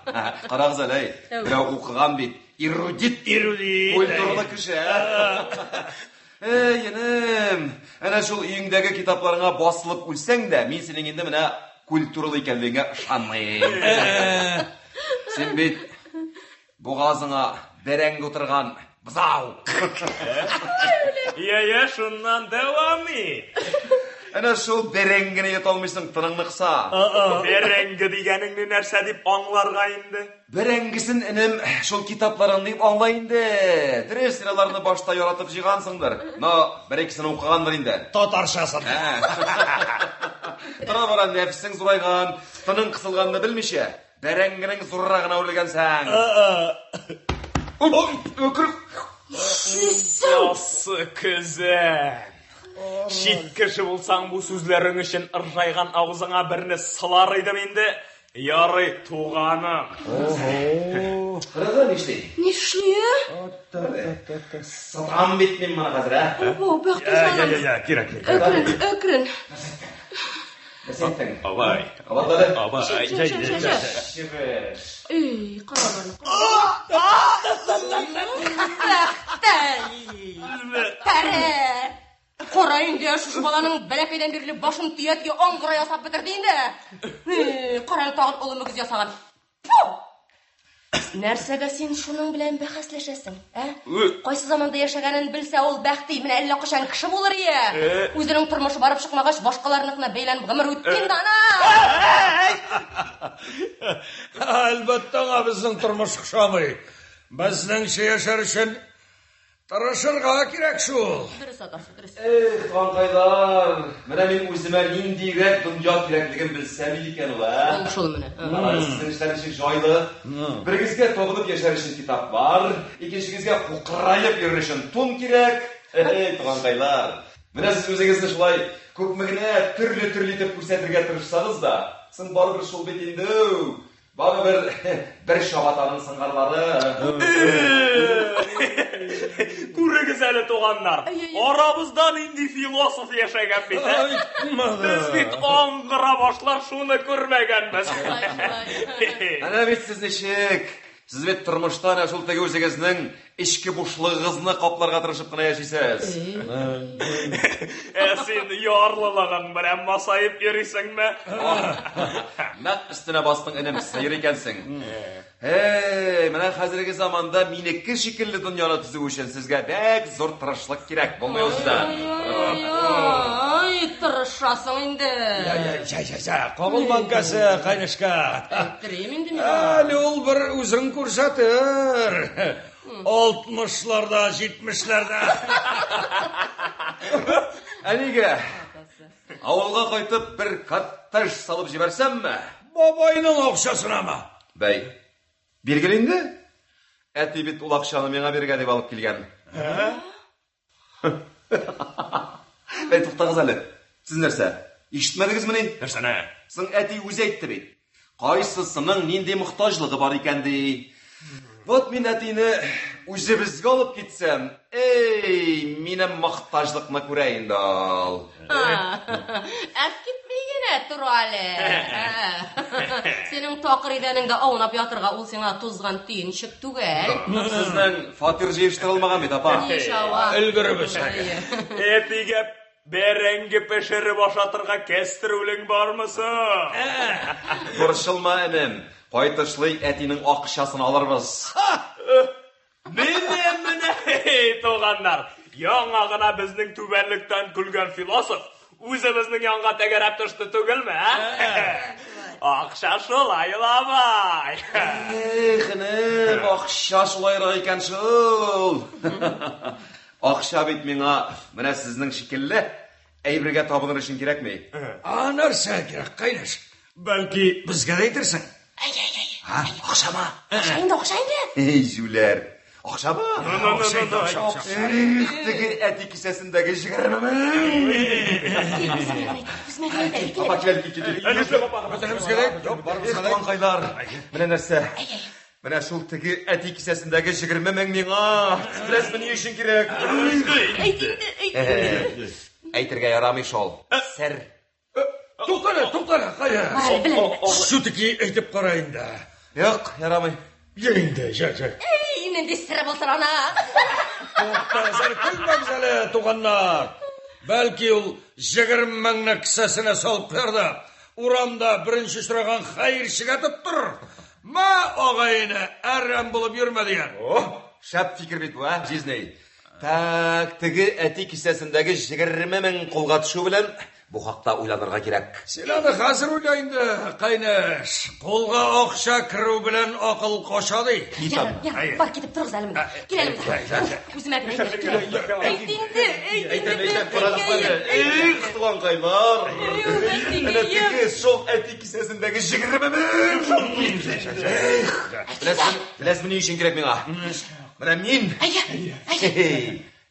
[SPEAKER 5] Карагыз әле. Берәү укыган бит. Эрудит. Культурлы кеше. Енем, әнә шул өеңдәге китапларыңа басылып үлсәң дә, мин синең инде менә культуралы икәнлегеңә ышанмыйм. Син бит бугазыңа бәрәңге утырган бызау.
[SPEAKER 4] Шуннан дәвам ит.
[SPEAKER 5] Әнә шул бәрәңгене йота алмыйсың, тыныңны кыса.
[SPEAKER 4] Бәрәңге дигәнеңне нәрсә дип аңларга инде?
[SPEAKER 5] Бәрәңгесен инем шул китапларын дип аңлай инде. Дөрес, син аларны башта яратып җыйгансыңдыр. Бер-икесен укыгандыр инде.
[SPEAKER 6] Татарчасын.
[SPEAKER 5] Тора бара нәфсең зурайган, тының кысылганны белмичә, бәрәңгенең зуррагына үрелгәнсәң.
[SPEAKER 4] Ясы көзән. Шит кеше булсаң бу сүзләрең өчен ыржайган авызыңа берне сылар идем инде. Ярый, туганым.
[SPEAKER 5] Кыргын ишли.
[SPEAKER 3] Нишли?
[SPEAKER 5] Сатам бит мин моны хәзер,
[SPEAKER 4] Кирәк.
[SPEAKER 3] Әкрен.
[SPEAKER 5] Сәттең.
[SPEAKER 4] Абай.
[SPEAKER 3] Эй, караларны. Тәре! Кара инде, шушы баланың бәләкәйдән бирле башын төятгә аңгыра ясап бетерде инде. Караны тагын олы мөгез ясаган. Нәрсәгә син шуның белән бәхәсләшәсең, Кайсы заманда яшәгәнен белсә ул бәхти, менә әллә кашан кеше булыр ие. Үзенең тормышы барып чыкмагач, башкаларныкына бәйләнеп гомер үткән дә ана.
[SPEAKER 6] Әлбәттә, безнең тормыш охшамый. Безнеңчә яшәр өчен тырышырга кирәк шул.
[SPEAKER 3] Дөрес атасы, дөрес.
[SPEAKER 5] Канкайлар, менә мин үземә ниндирәк дөнья кирәклеген белсәм икән ул.
[SPEAKER 3] Шул менә.
[SPEAKER 5] Сезнең эшләр өчен җайлы. Бергезгә табылып яшәр өчен китап бар, икенчегезгә кукраеп йөрер өчен тун кирәк. Канкайлар, менә сез үзегезне шулай күпме генә төрле итеп күрсәтергә тырышсагыз да, соң барыбер шул бит инде. Барыбер бер шабатаның сыңгарлары.
[SPEAKER 4] Күрегез әле, туганнар. Арабыздан инде философ яшәгән бит. Без бит аңгыра башлар шуны күрмәгәнбез.
[SPEAKER 5] Әнә бит сез ничек? Сез бит тормышта әнә шул теге үзегезнең ичке бушлыгыгызны капларга тырышып кына яшисез.
[SPEAKER 4] Син ярлылыгың белән масаеп йөрисеңме?
[SPEAKER 5] Нәкъ өстенә бастың энем, сыер икәнсең. Менә хәзерге заманда минеке шикелле дөньяны төзү өчен сезгә бәк зур тырышлык кирәк, булмый үздә.
[SPEAKER 3] Тырышасың инде.
[SPEAKER 6] Кагылманкасы, кайнышка.
[SPEAKER 3] Әйттірем инде мин.
[SPEAKER 6] Әле ул бер үзең күрсәтер. 60-ларда, 70-ләрдә.
[SPEAKER 5] Әнигә, авылга кайтып бер коттедж салып җибәрсәмме?
[SPEAKER 6] Бабайның акчасынамы?
[SPEAKER 5] Бәй, биргел инде. Әти бит ул акчаны миңа биргә дип алып килгән. Бәй, тоқтағыз әлі. Сіз нәрсе? Ишітмәдіңіз мені?
[SPEAKER 4] Нәрсәне?
[SPEAKER 5] Сың әти өзі айтты бит. Қайсысының нинди мұқтажлығы бар икәнди. Вот мен әтине өзі бізге алып кетсем, менің мұқтажлықны көрейін дал.
[SPEAKER 3] Әп кетмейгене тұр әлі. Сенің тақыриденіңді аунап ятырға ол сеңа тұзған түйіншік түгел.
[SPEAKER 5] Сіздің фатир жиыштырылмаған бет, апа.
[SPEAKER 6] Үлгірібіз.
[SPEAKER 4] Әтиге бәрәңгі пешіріп ашатырға кестірулің бармысың?
[SPEAKER 5] Бұршылма әнім. Қайтышлый әтінің ақшасын аларбыз.
[SPEAKER 4] Міне, тоғандар. Яңағына біздің түбәліктен күлген философ өзі біздің яңға тәгерәп түшті түгіл ме? Ақша шулай ламай.
[SPEAKER 5] Қыным, ақша шулайрақ екен шул. Ақша бет меңа, міне сіздің шекелі әйбірге табыныр үшін керек ме?
[SPEAKER 6] Анарса керек, қайнаш. Бәлки бізге дейтерсің. Ақша ма?
[SPEAKER 3] Оқшайынды.
[SPEAKER 5] Жүлер. Ақша ба? Тігі әті кісесіндегі жігірімі. Папа келді. Қаңқайлар. Міне нәрсе. Міне шул тігі әті кісесіндегі жігірімі меңа. Біләс мені үшін керек. Әйтірге ярамай шол. Сәр.
[SPEAKER 6] Тоқтара, қайы. Шутыки әйтіп қарайын да.
[SPEAKER 5] Йоқ, ярамай.
[SPEAKER 6] Енді, жай.
[SPEAKER 3] Ненде сірі болсыр ана.
[SPEAKER 6] Сәр күлмәңіз әлі, туғаннар. Бәлки ол 20 мыңны кісесіне салып берді. Урамда бірінші сұраған қайыршыға тұр. Ма оғайыны әррәм болып жүрме деген.
[SPEAKER 5] Шәп фикір бет бұл, жизней. Так, тігі әти кісесіндегі 20 мың қолға түшу білен, бұл хақта ойланырға керек.
[SPEAKER 6] Сен аны қазір ойлайынды, қайнаш. Қолға оқша кіру білен ақыл қошады.
[SPEAKER 3] Бар кетіп тұрғыз әлімді. Келелімді. Өзім әкін
[SPEAKER 5] Қытылан қайлар. Әне тігі шол әти кісесіндегі 20 мың. Біләс мені үшін керек меңа. Мына мен.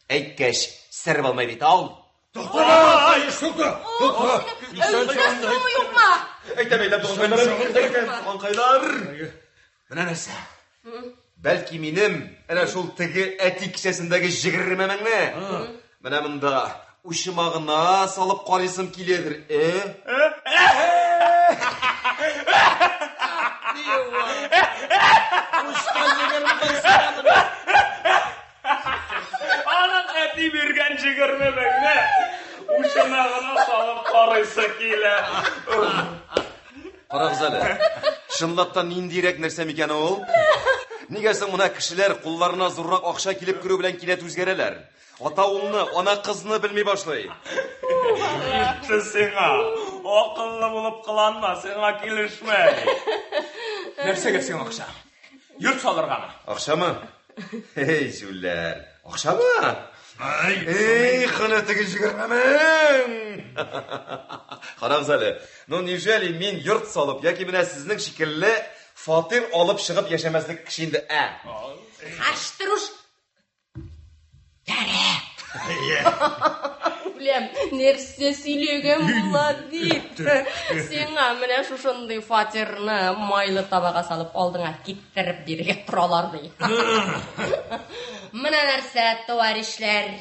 [SPEAKER 5] Әйткәш, сәріп алмай бет ал.
[SPEAKER 6] Тоқта.
[SPEAKER 5] Әйтем, қаңқайлар. Мына нәрсе. Бәлки менім, әне шул тігі әти кісесіндегі 20 мыңны. Мына мұнда ұшымағына салып қарайсым келедір.
[SPEAKER 4] Анан әти берген 20 мыңны ұшымағына салып қарайсы келе.
[SPEAKER 5] Қарағыз әлі, шынлаттан ниндирек нәрсем екен ол? Негесің мұна кішілер қолларына зұррақ ақша келіп көру білән келет өзгерелер. Ата ұлны, ана қызны білмей башлай.
[SPEAKER 4] Сеңа, ақылы болып қыланма, сеңа келішмей. Нәрсеге сен ақша? Юрт салырғаны.
[SPEAKER 5] Ақша ма? Жүлер, ақша ма? Қыны тігі 20 мың. Қарағыз әлі, нежели мен юрт салып, яки міне сіздің шекелі фатир алып шығып ешемәзлік кішінді
[SPEAKER 3] Аштыруш. Дәрі. Білем, нәрсе сөйлеген болады дейт. Сеңа міне шушындай фатирны майлы табаға салып алдыңа кеттіріп берге тұралар дей. Мына нәрсе, товарищлер.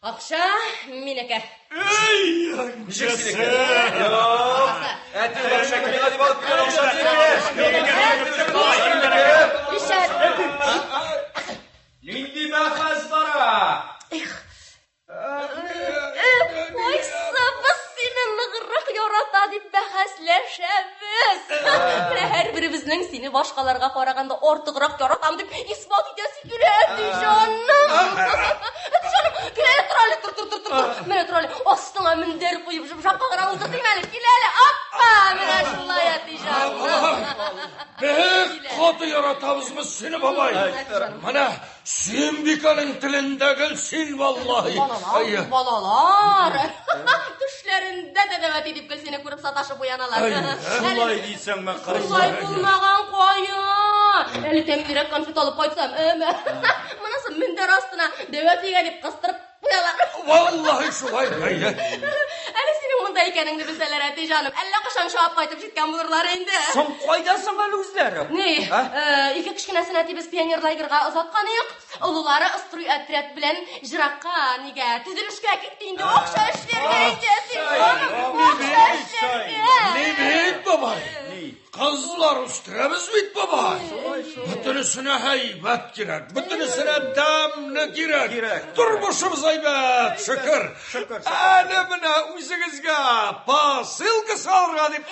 [SPEAKER 3] Ақша менеке.
[SPEAKER 5] Нешек сенеке? Әті ақша кемеға деп алып берген ақша сенеке. Нинди бәқаз бара?
[SPEAKER 3] Ойса, біз сені нығырақ ярата деп бәхәсләшәбіз. Әр біріміздің сені башқаларға қарағанда ортығырақ яратам деп исбат етесі келеді, жаным. Келелі, тұралы, тұр. Мені тұралы, астыңа міндер қойып жұмшаққа қарауыз деймәлі. Келелі, аппа, мені шылай әті, жаным.
[SPEAKER 6] Бәк қаты яратабызмыз сені, бабай. Мана, Сүйімбиканың тіліндегі сен, валлахи.
[SPEAKER 3] Балалар. Түшлерінде дәдәвәт едіп кіл сені көріп саташы бояналар.
[SPEAKER 7] Шулай дейсің мен қарайсың.
[SPEAKER 3] Шулай болмаған қойы. Әлі тәмдерек конфет алып қойсам, Мұнысы міндер астына дәвәт егеліп қыстырып Куялар.
[SPEAKER 6] Vallahi şulay.
[SPEAKER 3] Әлі сенің мұнда екеніңді білселер, әте жаным. Әлі қашан шауап қайтып жеткен бұлырлар енді.
[SPEAKER 7] Соң қайдасың әлі өздері?
[SPEAKER 3] Не, екі кішкенесін әте біз пионер лагерға ұзатқанық. Ұлылары ыстыру әтрет білен жыраққа, неге, түзілішке кеттейінде оқша іштерге ейдесін. Оқша іштерге.
[SPEAKER 6] Ne beyit babay? Kızlar üstüremiz bit babay. Bütünüsüne heybet girek. Bütünüsüne demne girek. Durmuşumuz heybet. Şükür. Elimine üzünüzge basılgı salga deyip.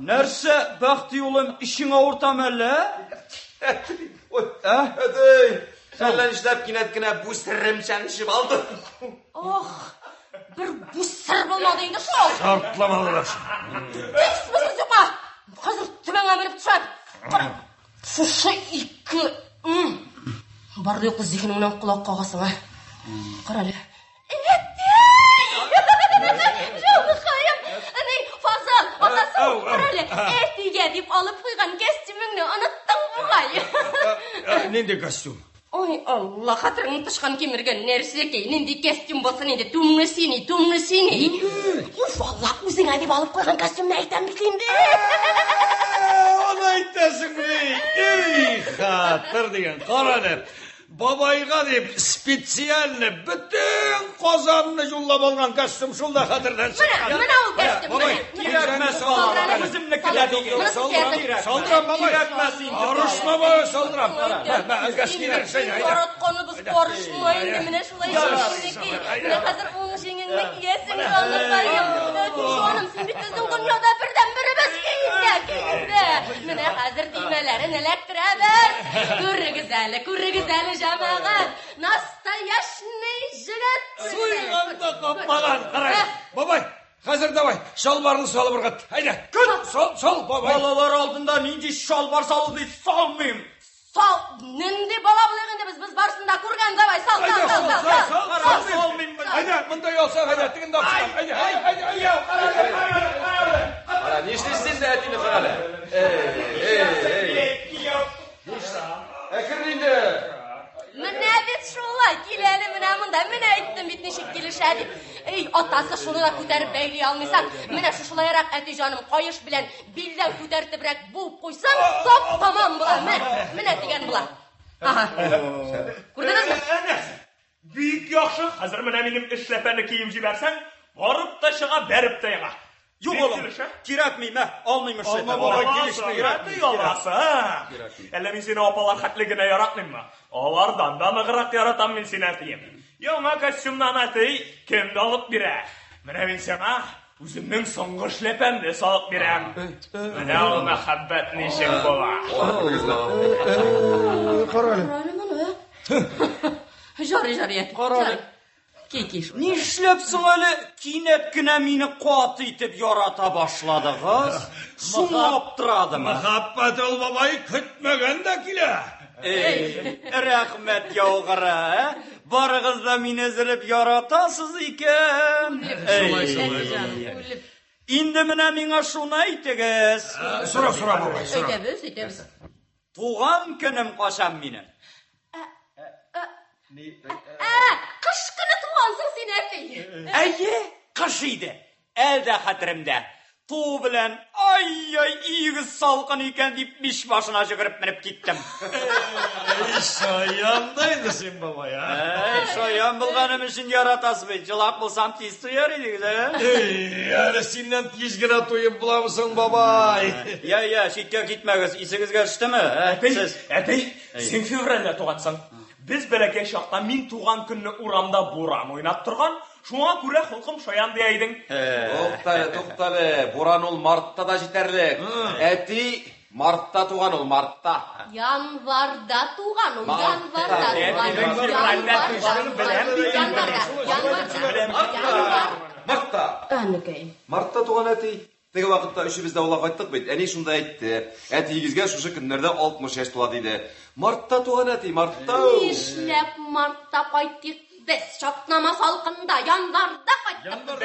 [SPEAKER 7] Нәрсе, бақты олым, ішің ауыртам әлі?
[SPEAKER 5] Ödey. Senden işlep kinetkine bu sırrım şenişim aldı.
[SPEAKER 3] Oh, bir bu sır bulmadı indi şol.
[SPEAKER 6] Şartlamalılar.
[SPEAKER 3] Teks mısın yok ma? Hazır tümen emirip düşen. Şu iki. Bardı yoktu zihnimden kulak kağasın ha. Karali. Evet. Çok kıyım. Fazıl, otasın. Karali. Ertiğe deyip alıp koygan kestümünü unuttun mu kay?
[SPEAKER 6] Nende kostüm?
[SPEAKER 3] Oy Allah hatırını tışkan kemirgen neresi ki? Nindi kostüm basın indi. Tümlü seni. Uf Allah uzun adip alıp koygan kostüm neyden bildiğinde.
[SPEAKER 6] Onu aytasın bey. Ey hatır diyen Karali. Babayga deyip spesiyalni bütün kozanını yollab olgan kostüm şulda hatırdan çıkan.
[SPEAKER 3] Mana o kostüm.
[SPEAKER 6] Babay,
[SPEAKER 7] Kirekmez falan. Bizimle kiledi.
[SPEAKER 6] Saldıram babay. Arışma babay saldıram. Ben gaskiler şey.
[SPEAKER 3] Yaratqanımız barışmayın. Mine şulay işineki. Mine hazır onun şengengmek yesin anlatayım. Şoğlum sen bitizin dünyada birden birimiz keyinde. Mine hazır deymelerin elektrabir. Kurri güzeli cemaat. Nastoyashniy jigit.
[SPEAKER 6] Suyganda kapmagan. Qaray. Babay. Hazır davay. Şalvarını salıp ırgat. Haydi. Sol babay.
[SPEAKER 7] Balalar aldığında ninci şalvar saldı salmayayım.
[SPEAKER 3] Sal. Nindi baba bulagında biz barısında kurgan davay. Sal.
[SPEAKER 7] Salmayayım ben.
[SPEAKER 6] Haydi. Mında yolsa haydi. Tigin de apşıkan. Haydi.
[SPEAKER 5] Ne işlesin de etini Karali? Ekirliğinde.
[SPEAKER 3] Mine bit şulay. Kileli mine mında. Mine ettim bitmişik kilişedi. Ey atası şunu da küterip beyliği almaysan. Mine şuşulayarak eti canım kayış bilen bilden kütertip bırak bu koysan top tamam bulan. Mine digen bulan. Aha. Kurdunuz mu?
[SPEAKER 4] Büyük yaxşı, hazır mına benim işlepeni kiyim jibersen, varıp da şığa berip de yağa.
[SPEAKER 7] Yok oğlum, kirekmeyim ha, almayayım işletme.
[SPEAKER 6] Alma baba, girişme,
[SPEAKER 4] Kirekmi yolası ha. Elle min seni opalar hatligine yaratmayayım mı? Olardan da mıgırak yaratan min seni atayım. Yoma kostyumdan atayı, kimde alıp bire. Mına min sana, üzümün songu işlepemde salıp birem. Mına o mehabbet nişin bola.
[SPEAKER 6] Karali.
[SPEAKER 3] Jari.
[SPEAKER 7] Karali.
[SPEAKER 3] Ki.
[SPEAKER 7] Ne işlepsin öyle kinetkine mini kuatı itip yarata başladı kız? Şunu aptıradı mı?
[SPEAKER 6] Muhabbet ol babayı kütmegen de kile.
[SPEAKER 7] Rahmet yavgara, barığız da minezirip yaratasız iken. İndi mine mine şunu aytığız.
[SPEAKER 6] Sura babay, sura.
[SPEAKER 3] Ötebüz.
[SPEAKER 7] Tuğan günüm kaşan minin.
[SPEAKER 3] Kış günü tuğansın sen erkeği.
[SPEAKER 7] Eye, kışıydı. Elde hatırımda. Tuğ bilen ay iyiğiz salgın iken deyip miş başına çıkırıp minip gittim.
[SPEAKER 6] Şayandaydı sen baba ya.
[SPEAKER 7] Şoyan bulganım için yaratası bey. Cılak bulsam tiz tuyar idik de.
[SPEAKER 6] Yani senden tizgine tuyup bulamısın babay.
[SPEAKER 7] Ya, şitte gitmegiz. İsiniz geçti mi?
[SPEAKER 4] Әтей, сен февральда туғансың. Biz бәләкәй шақта мин туған күнні урамда буран ойнап тұрған, шуңа күрә холқым шаян дейдің.
[SPEAKER 5] Тоқталы. Буран ol Mart'ta da jiterlik. Eti Mart'ta tuğan ol Mart'ta.
[SPEAKER 3] Yanvarda tuğan ol.
[SPEAKER 5] Mart'ta.
[SPEAKER 3] Anıkayım.
[SPEAKER 5] Mart'ta tuğan eti. Tege vaqtda üçübüzde ola qaytdıq bit. Әни şunda aytdı. Ətigizge şuşu günlerde 60 yaş tula deydi. Mart'ta tuğan eti, Mart'ta.
[SPEAKER 3] İşlep Mart'ta qaytdık biz. Çatnama salqında yanvarda qaytdık.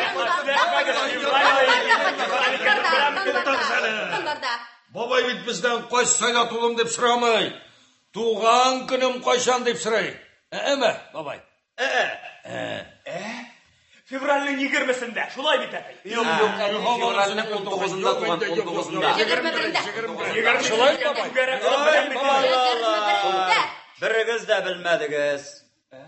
[SPEAKER 3] Yanvarda.
[SPEAKER 6] Бабай бит бізден қойсы сайлатулым деп сұрамай. Туған күнім қойшан деп сұрай. Әме, бабай?
[SPEAKER 4] Февральның 20-сінде, шулай бит әтей.
[SPEAKER 5] Yok, февральның 19-ында туған, 19-ында.
[SPEAKER 3] 21-інде.
[SPEAKER 6] Шулай, бабай?
[SPEAKER 7] Бірігіз де білмедігіз.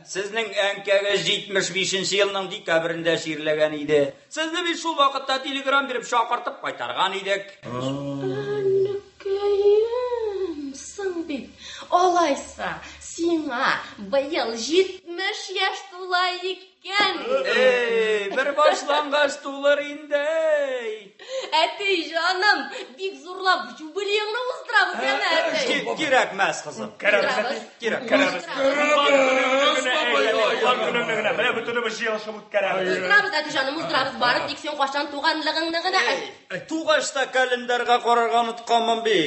[SPEAKER 7] Сіздің әңкәгіз 75-ші елінің декабрінде ширлеген еді. Сізді біз шул вақытта телеграм беріп шақыртып қайтарған едік.
[SPEAKER 3] Әнікейім, сың бит. Олайса, сиңа быйыл 70 яш тулай екен.
[SPEAKER 7] Бір башланғаш тулар инде.
[SPEAKER 3] Әтей жаным, бик зурлап юбилейіңні уздырабыз, әне әтей.
[SPEAKER 7] Керек мәз, қызым. Керек.
[SPEAKER 4] Міне бүтініміз жиылшып өткәрәбіз.
[SPEAKER 3] Уздырабыз, әтей жаным, уздырабыз. Барып, тек сен қашан туғанлығыңнығына.
[SPEAKER 7] Туғашта календарға қараған ұтқанмын бе.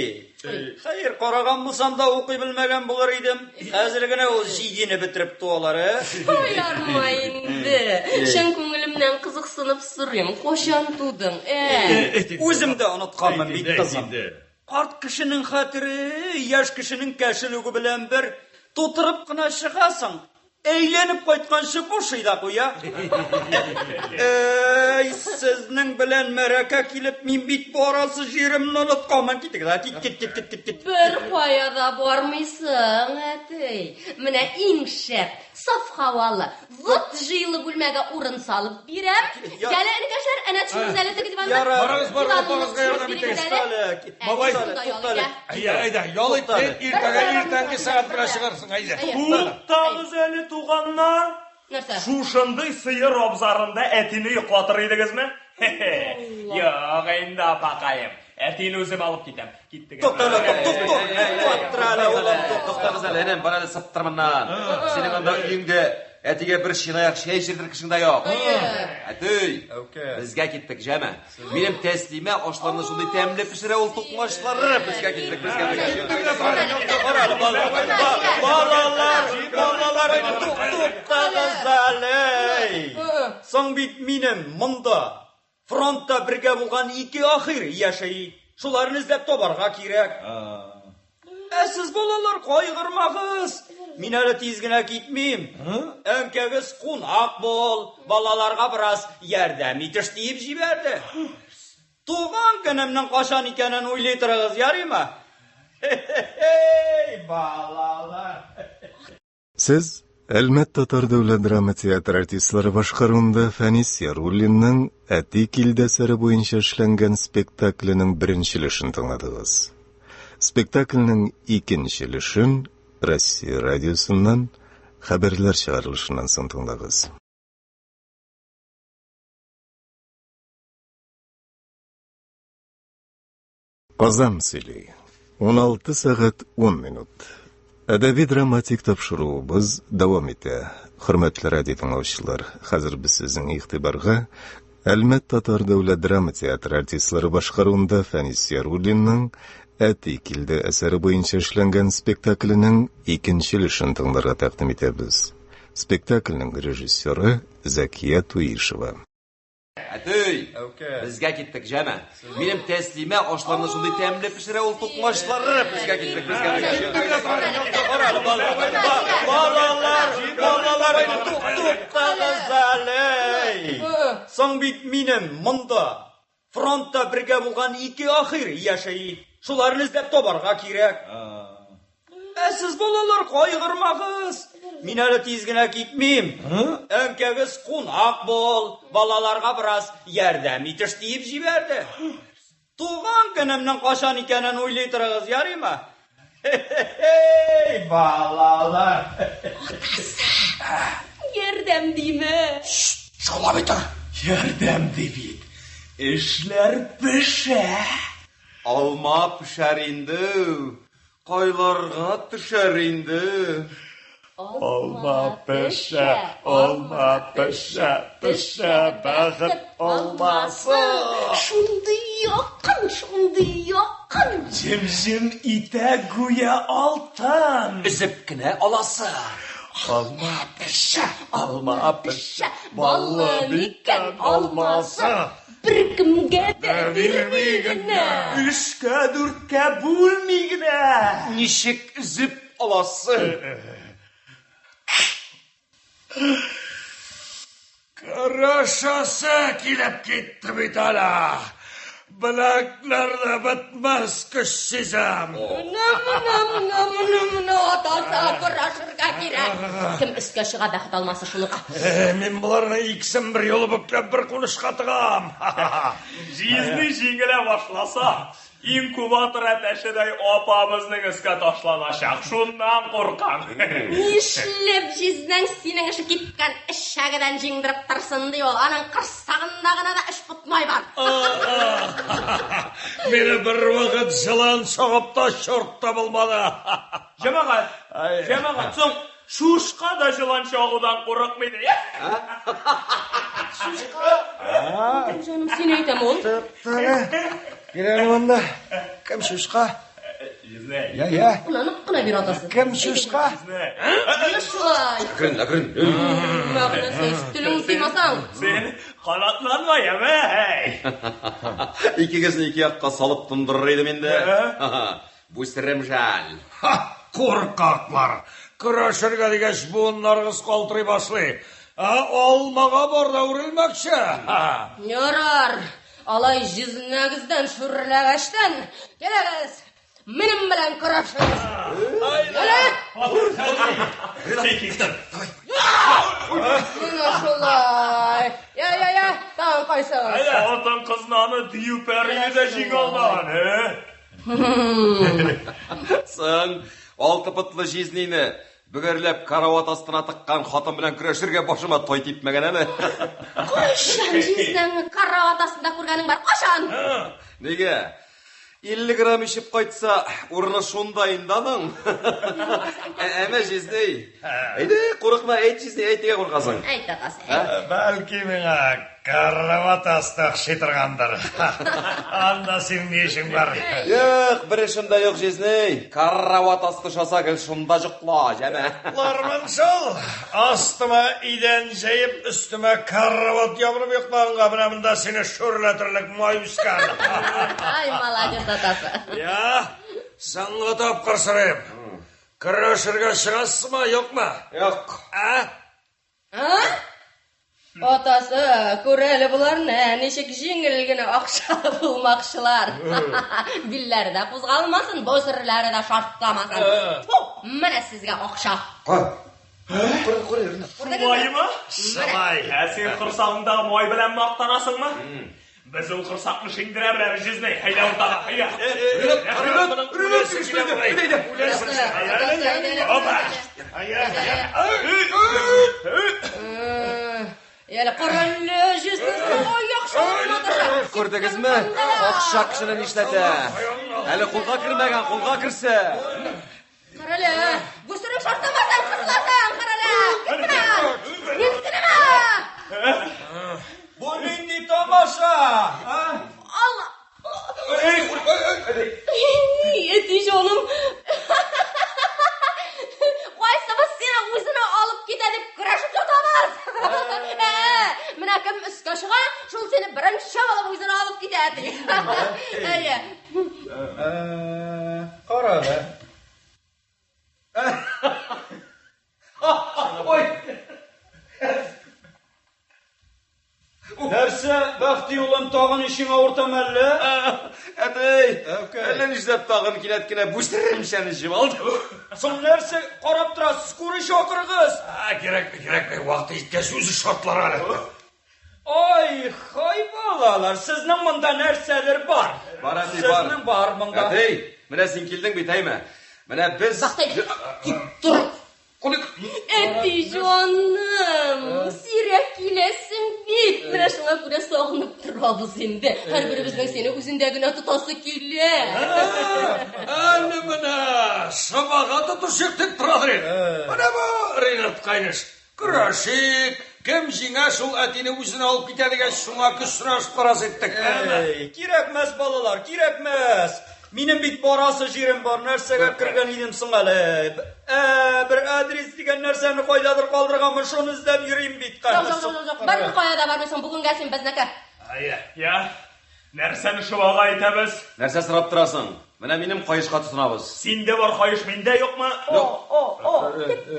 [SPEAKER 7] Хайыр, қараған мұсам да оқи білмеген болар едім. Әзіргіне ол жидені бітіріп туалары.
[SPEAKER 3] Қойармайынды. Шын көңілімнен қызықсынып сұрым. Қошан тудың,
[SPEAKER 7] Өзімді ұнытқанмын бейт қызым. Қарт кішінің қатыры, яш кішінің кәшілігі білен бір тұтырып қына шығасың. Eylenip koytkanşı boşuyda koya. Sizning bilan maraka kelib, men bit borasi jerimni unutqanman. Git.
[SPEAKER 3] Bir qoyada bormysың, әтей. Менә иң шәп, saf havalı, zıt jıylı бүлмәгә урын салып бирәм. Gələ инкәшләр, әнә төшүрүз әле тегеп алды.
[SPEAKER 6] Барыгыз, апагызга ярдәм итегез. Бабай, айда, ял ит, иртәнге сәгать белән чыгарсың, айда.
[SPEAKER 4] Туктагыз әле туганнар.
[SPEAKER 3] Нәрсә?
[SPEAKER 4] Шушындый сыйыр абзарында әтине йоклатыр идегезме? Юк, инде апакаем. Әтине үзем алып китәм. Киттек.
[SPEAKER 5] Туктагыз әле, энем, бар әле сыптырмыннан. Синең анда үйеңдә әтигә бер шинаяк шәй җирдер кешең дә юк. Әтей, безгә киттек, җәмә. Минем тәслимә ашларны шундый тәмле пешерә ул тукмашлары. Безгә киттек, безгә.
[SPEAKER 7] Балалар, туктагыз әле. Соң бит минем монда фронтта бергә булган 2 ахир яшәй. Шуларны эзләп табарга кирәк. Сез балалар кайгырмагыз. Мин әле тиз генә китмим. Әнкәгез кунак бул, балаларга бераз ярдәм итеш дип җибәрде. Туган көнемнең кашан икәнен уйлый торыгыз, ярыймы? Балалар.
[SPEAKER 1] Siz Әлмәт Татар дәүләт драма театры артистлары башкаруында Фәнис Яруллинның «Әти килде» әсәре буенча эшләнгән спектакленең беренчелешен тыңладыгыз. Спектакленең икенчелешен Россия радиосыннан хәбәрләр чыгарылышыннан соң тыңлагыз. Казан сөйли. 16 сәгать 10 минут. Әдәби-драматик тапшыруыбыз дәвам итә. Хөрмәтле радио тыңлаучылар, хәзер без сезнең игътибарга Әлмәт Татар дәүләт драма театры артистлары башкаруында Фәнис Яруллинның «Әти килде» әсәре буенча эшләнгән спектакленең икенчелешен тыңларга тәкъдим итәбез. Спектакленең режиссеры Закия Туишева.
[SPEAKER 5] Әтей, безгә киттек, җәмә. Минем тәслимә ашларны шундый тәмле пешерә ул тукмашлары. Безгә киттек, безгә.
[SPEAKER 7] Балалар, туктагыз әле. Соң бит минем монда фронтта бергә булган 2 ахир яшәй. Шуларны эзләп табарга кирәк. Сез балалар кайгырмагыз. Мин әле тиз генә китмим. Әнкәгез кунак бул, балаларга бераз ярдәм итеш дип җибәрде. Туган көнемнең кашан икәнен уйлый торыгыз, ярыймы? Балалар.
[SPEAKER 3] Ярдәм диме?
[SPEAKER 6] Шулай бит.
[SPEAKER 4] Ярдәм дибит. Эшләр пешә.
[SPEAKER 5] Алма пешәр инде. Кайларга төшәр инде.
[SPEAKER 4] Алма пешә, бәхет алмасы.
[SPEAKER 3] Шундый якын.
[SPEAKER 4] Җем-җем итә гүя алтын.
[SPEAKER 5] Үзеп кенә аласы.
[SPEAKER 6] Алма піші, баллы мекен алмасы.
[SPEAKER 3] Бір кімге де бермейгіне.
[SPEAKER 4] Үшке дүртке бөлмейгіне.
[SPEAKER 5] Нишек үзіп аласы?
[SPEAKER 6] Қарашасы келіп кетті бит ала. Біләклерді бітмес күш сезем.
[SPEAKER 3] Мұны атаса күрашырға керек. Кім үске шыға бәқіт алмасы шұлық?
[SPEAKER 6] Мен бұларының икісін бір елі бүктеп бір құнышқа тығам.
[SPEAKER 4] Жизни жеңіле башласа, инкубатор әтәшідей апамызның үске ташланашақ. Шундан қорқан.
[SPEAKER 3] Нишлеп жизнен сенің іші кеткен ішәгіден жеңдіріп тұрсын дей ол. Аның қырсағындағына да іш бұтмай бар.
[SPEAKER 6] Мені бір вақыт жылан соғып та шорт болмады.
[SPEAKER 4] Жамағат, соң шушқа да жылан шоғудан қорықмайды, е?
[SPEAKER 3] Жаным, сен айтам ол?
[SPEAKER 6] Керем онда, кім шушқа? Я.
[SPEAKER 3] Ұнанып қына бер атасы.
[SPEAKER 6] Кім шушқа?
[SPEAKER 3] Шулай.
[SPEAKER 5] Әкірін.
[SPEAKER 3] Мағына сен түлің сыймасаң.
[SPEAKER 4] Сен қанатланма, еме,
[SPEAKER 5] Икігізін екі яққа салып тұндырыр еді менде. Бұсырым жал.
[SPEAKER 6] Қорқақлар. Күрашырға дегеш бұғын нарғыз қолтырай баслай. Олмаға борда үрілмекші.
[SPEAKER 3] Ярар. Алай жүзінәгізден шүрләгәштен. Келегіз. Менің білән күрашыңыз. Мына шулай. Я. Тағын қайсыңыз.
[SPEAKER 4] Атын қызнаны дүйіп әріне де жең алған,
[SPEAKER 5] Сың, алты пытлы жизнейні бүгерлеп карават астына тыққан хатын білән күрешірге башыма той типмеген әлі.
[SPEAKER 3] Қошан жизнен карават астында көргенің бар, қошан?
[SPEAKER 5] Неге? 50 грамм ішіп қайтса, ұрыны шундайынданың. Әмә жизней. Әйді, қорықма, әйт жизней, әйтеге қорқасың.
[SPEAKER 3] Әйт атасы.
[SPEAKER 6] Бәлки меңа карават астық шетірғандар. Анда сен не ішің бар?
[SPEAKER 5] Йоқ, бір ішімді йоқ жизней. Карават асты шаса кіл шунда жұқла, жәмә.
[SPEAKER 6] Лармын сол, астыма иден жайып, үстіме карават ябырып еқпағынға білемінде сені шөрлетірлік май үскен.
[SPEAKER 3] Ай, маладец атасы.
[SPEAKER 6] Я, саңға тапқыр сұрайым. Күрешірге шығасыз ма, yok ма?
[SPEAKER 5] Йоқ.
[SPEAKER 3] Атасы, көрәлі бұлар нешек жеңілгені ақша бұлмақшылар. Биллері де қозғалмасын, бөсірлері де шартламасын. Міне сізге ақша.
[SPEAKER 4] Май ма?
[SPEAKER 6] Сылай.
[SPEAKER 4] Сен құрсағыңдағы май білән мақтанасың ма? Біз ол құрсақны шеңдіре біләр жүзней. Хайда ортаға, хайда.
[SPEAKER 3] Елі құрылы жүзнесі аяқ шағылмадыша.
[SPEAKER 5] Көрдіңіз ме? Ақша кішінің іштәті. Әлі қолға кірмеген, қолға кірсе.
[SPEAKER 3] Құрылы, бұсырың шартамасын, қысыласын, құрылы. Ескінімі.
[SPEAKER 7] Бұл нендей тамаша?
[SPEAKER 3] Allah. Eti canım. Qo'ysamiz seni o'zini olib ketadi deb kurashib yotamaz. Mana kim üstga chiqa, shul seni birinchi olib o'zini olib ketadi.
[SPEAKER 7] Qara. Oy. Нәрсе, бәқти ұлын тағын ішің ауыртам әлі?
[SPEAKER 5] Әтей, әлі нишдеп тағын келеткіне бұштырым шәні жып алды.
[SPEAKER 7] Соң нәрсе, қарап тұрасыз, көріш оқырғыз.
[SPEAKER 6] Керек, уақыты иткеш өзі шортлар әлі.
[SPEAKER 7] Ой, қай балалар, сіздің мұнда нәрселер бар.
[SPEAKER 5] Бар, әтей, бар.
[SPEAKER 7] Сіздің бар мұнда.
[SPEAKER 5] Әтей, міне сен келдің бет, әйме? Міне біз...
[SPEAKER 3] Бақтай, тұр. Eti canım, sirek kilesin bit. Mine şuna göre soğunup durabız şimdi. Her birimizden seni üzündegine tutası kille.
[SPEAKER 6] Әні міне, шабаға тұтышықтық тұрадыр. Міне бұл Ринат қайныш. Күрашик, кім жеңа шул әтені өзіне алып кетедіген шуңа күш сұрашып қарас еттік.
[SPEAKER 7] Керекмәс балалар, керекмәс. Минем бит барасы җирем бар, нәрсәгә кергән идемсең әле? Бер адрес дигән нәрсәне кайдадыр калдырганмын, шуны эзләп йөрим бит.
[SPEAKER 3] Жоқ, бер кая да бармыйсың, бүген гәсин безнеке.
[SPEAKER 4] Я, нәрсәне шуага әйтәбез?
[SPEAKER 5] Нәрсә сорап торасың? Менә минем кайышка тотынабыз.
[SPEAKER 4] Синдә бар кайыш, миндә юкмы?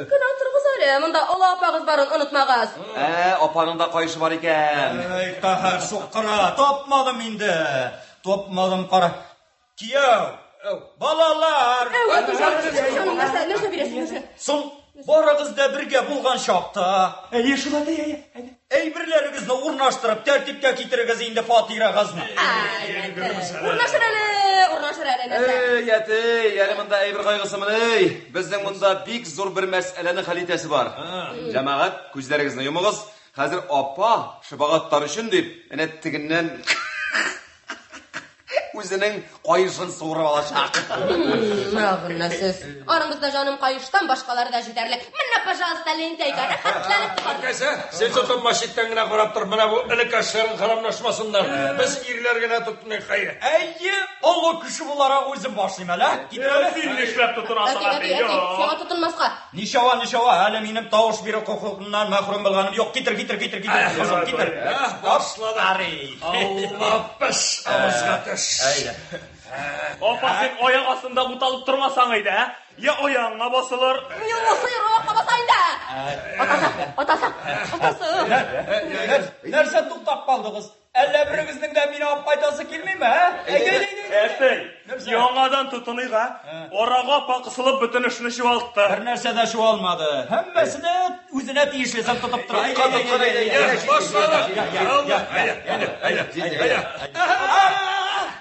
[SPEAKER 3] Кына торгыз әле, монда Алла апагыз барын онытмагыз.
[SPEAKER 5] Апаның да кайышы бар икән.
[SPEAKER 7] Каһар суккыра, тапмадым инде. Тапмадым, кара. Кияү, балалар.
[SPEAKER 3] Нәрсә бирәсең?
[SPEAKER 7] Соң барыгыз да бергә булган чакта. Шулай. Әйберләрегезне урнаштырып, тәртипкә китерегез инде фатирагызны.
[SPEAKER 3] Урнаштыр әле нәрсә.
[SPEAKER 5] Ятый, әле монда әйбер кайгысымын. Безнең монда бик зур бер мәсьәләне хәл итәсе бар. Җәмәгать, күзләрегезне йомыгыз. Хәзер апа шыбагаттар өчен дип, әнә тигеннән үзенең кайышын суырып алачак.
[SPEAKER 3] Мравна сез. Арыңызда жаным кайыштан башкалары да җитәрлек. Менә, пожалуйста, лентайга рәхәтләнеп тор.
[SPEAKER 6] Кайсы, сен тотып машиттан гына карап тор. Менә бу элеккәшләрен харамлашмасыннар. Без ирләр генә тотмый хәйр.
[SPEAKER 7] Алла күше буларак үзем башлыйм әле.
[SPEAKER 4] Син нишләп тотынасың?
[SPEAKER 3] Сиңа тотынмаска.
[SPEAKER 7] Нишава, әле минем тавыш бирү хукукыннан мәхрүм булганым юк. Китер. Кызым, китер.
[SPEAKER 6] Башлады. Алла пеш авызга төш.
[SPEAKER 4] Апа, сен аяк астында буталып тормасаң иде, Я аяңа басылыр.
[SPEAKER 3] Юлы сыйрак басайын да. Атасы.
[SPEAKER 7] Нәрсә туктап калдыгыз? Әллә берегезнең дә мине алып кайтасы килмиме,
[SPEAKER 4] Яңадан тотыныйга, арага апа кысылып бөтен эшне чуалтты.
[SPEAKER 7] Бер нәрсә дә чуалмады. Һәммәсенә үзенә тиешлесен тотып тора.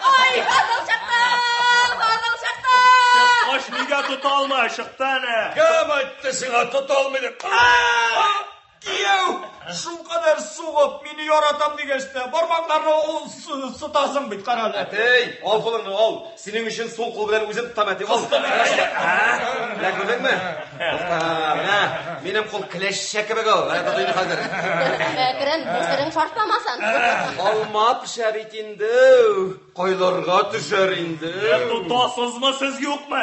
[SPEAKER 3] Ай, базылчакта!
[SPEAKER 4] Аш нигә тота алмай чыкты аны?
[SPEAKER 6] Кем әйтте сиңа тота алмыйдым?
[SPEAKER 7] Кияү, шул кадәр сугып, мине яратам дигәчтә, бармакларны сытасың бит, карале.
[SPEAKER 5] Әтей, ал кулыңны, ал. Синең өчен сол кул белән үзем тотам, әтей. Менә күрдеңме? Менә, минем кул кләшчә кебек ул. Менә тотыйм хәзер.
[SPEAKER 3] Мәкрен, бүстерең шартламасын.
[SPEAKER 5] Алма пешәр ит инде. Кайларга төшәр инде.
[SPEAKER 4] Тотасызмы сез юкмы?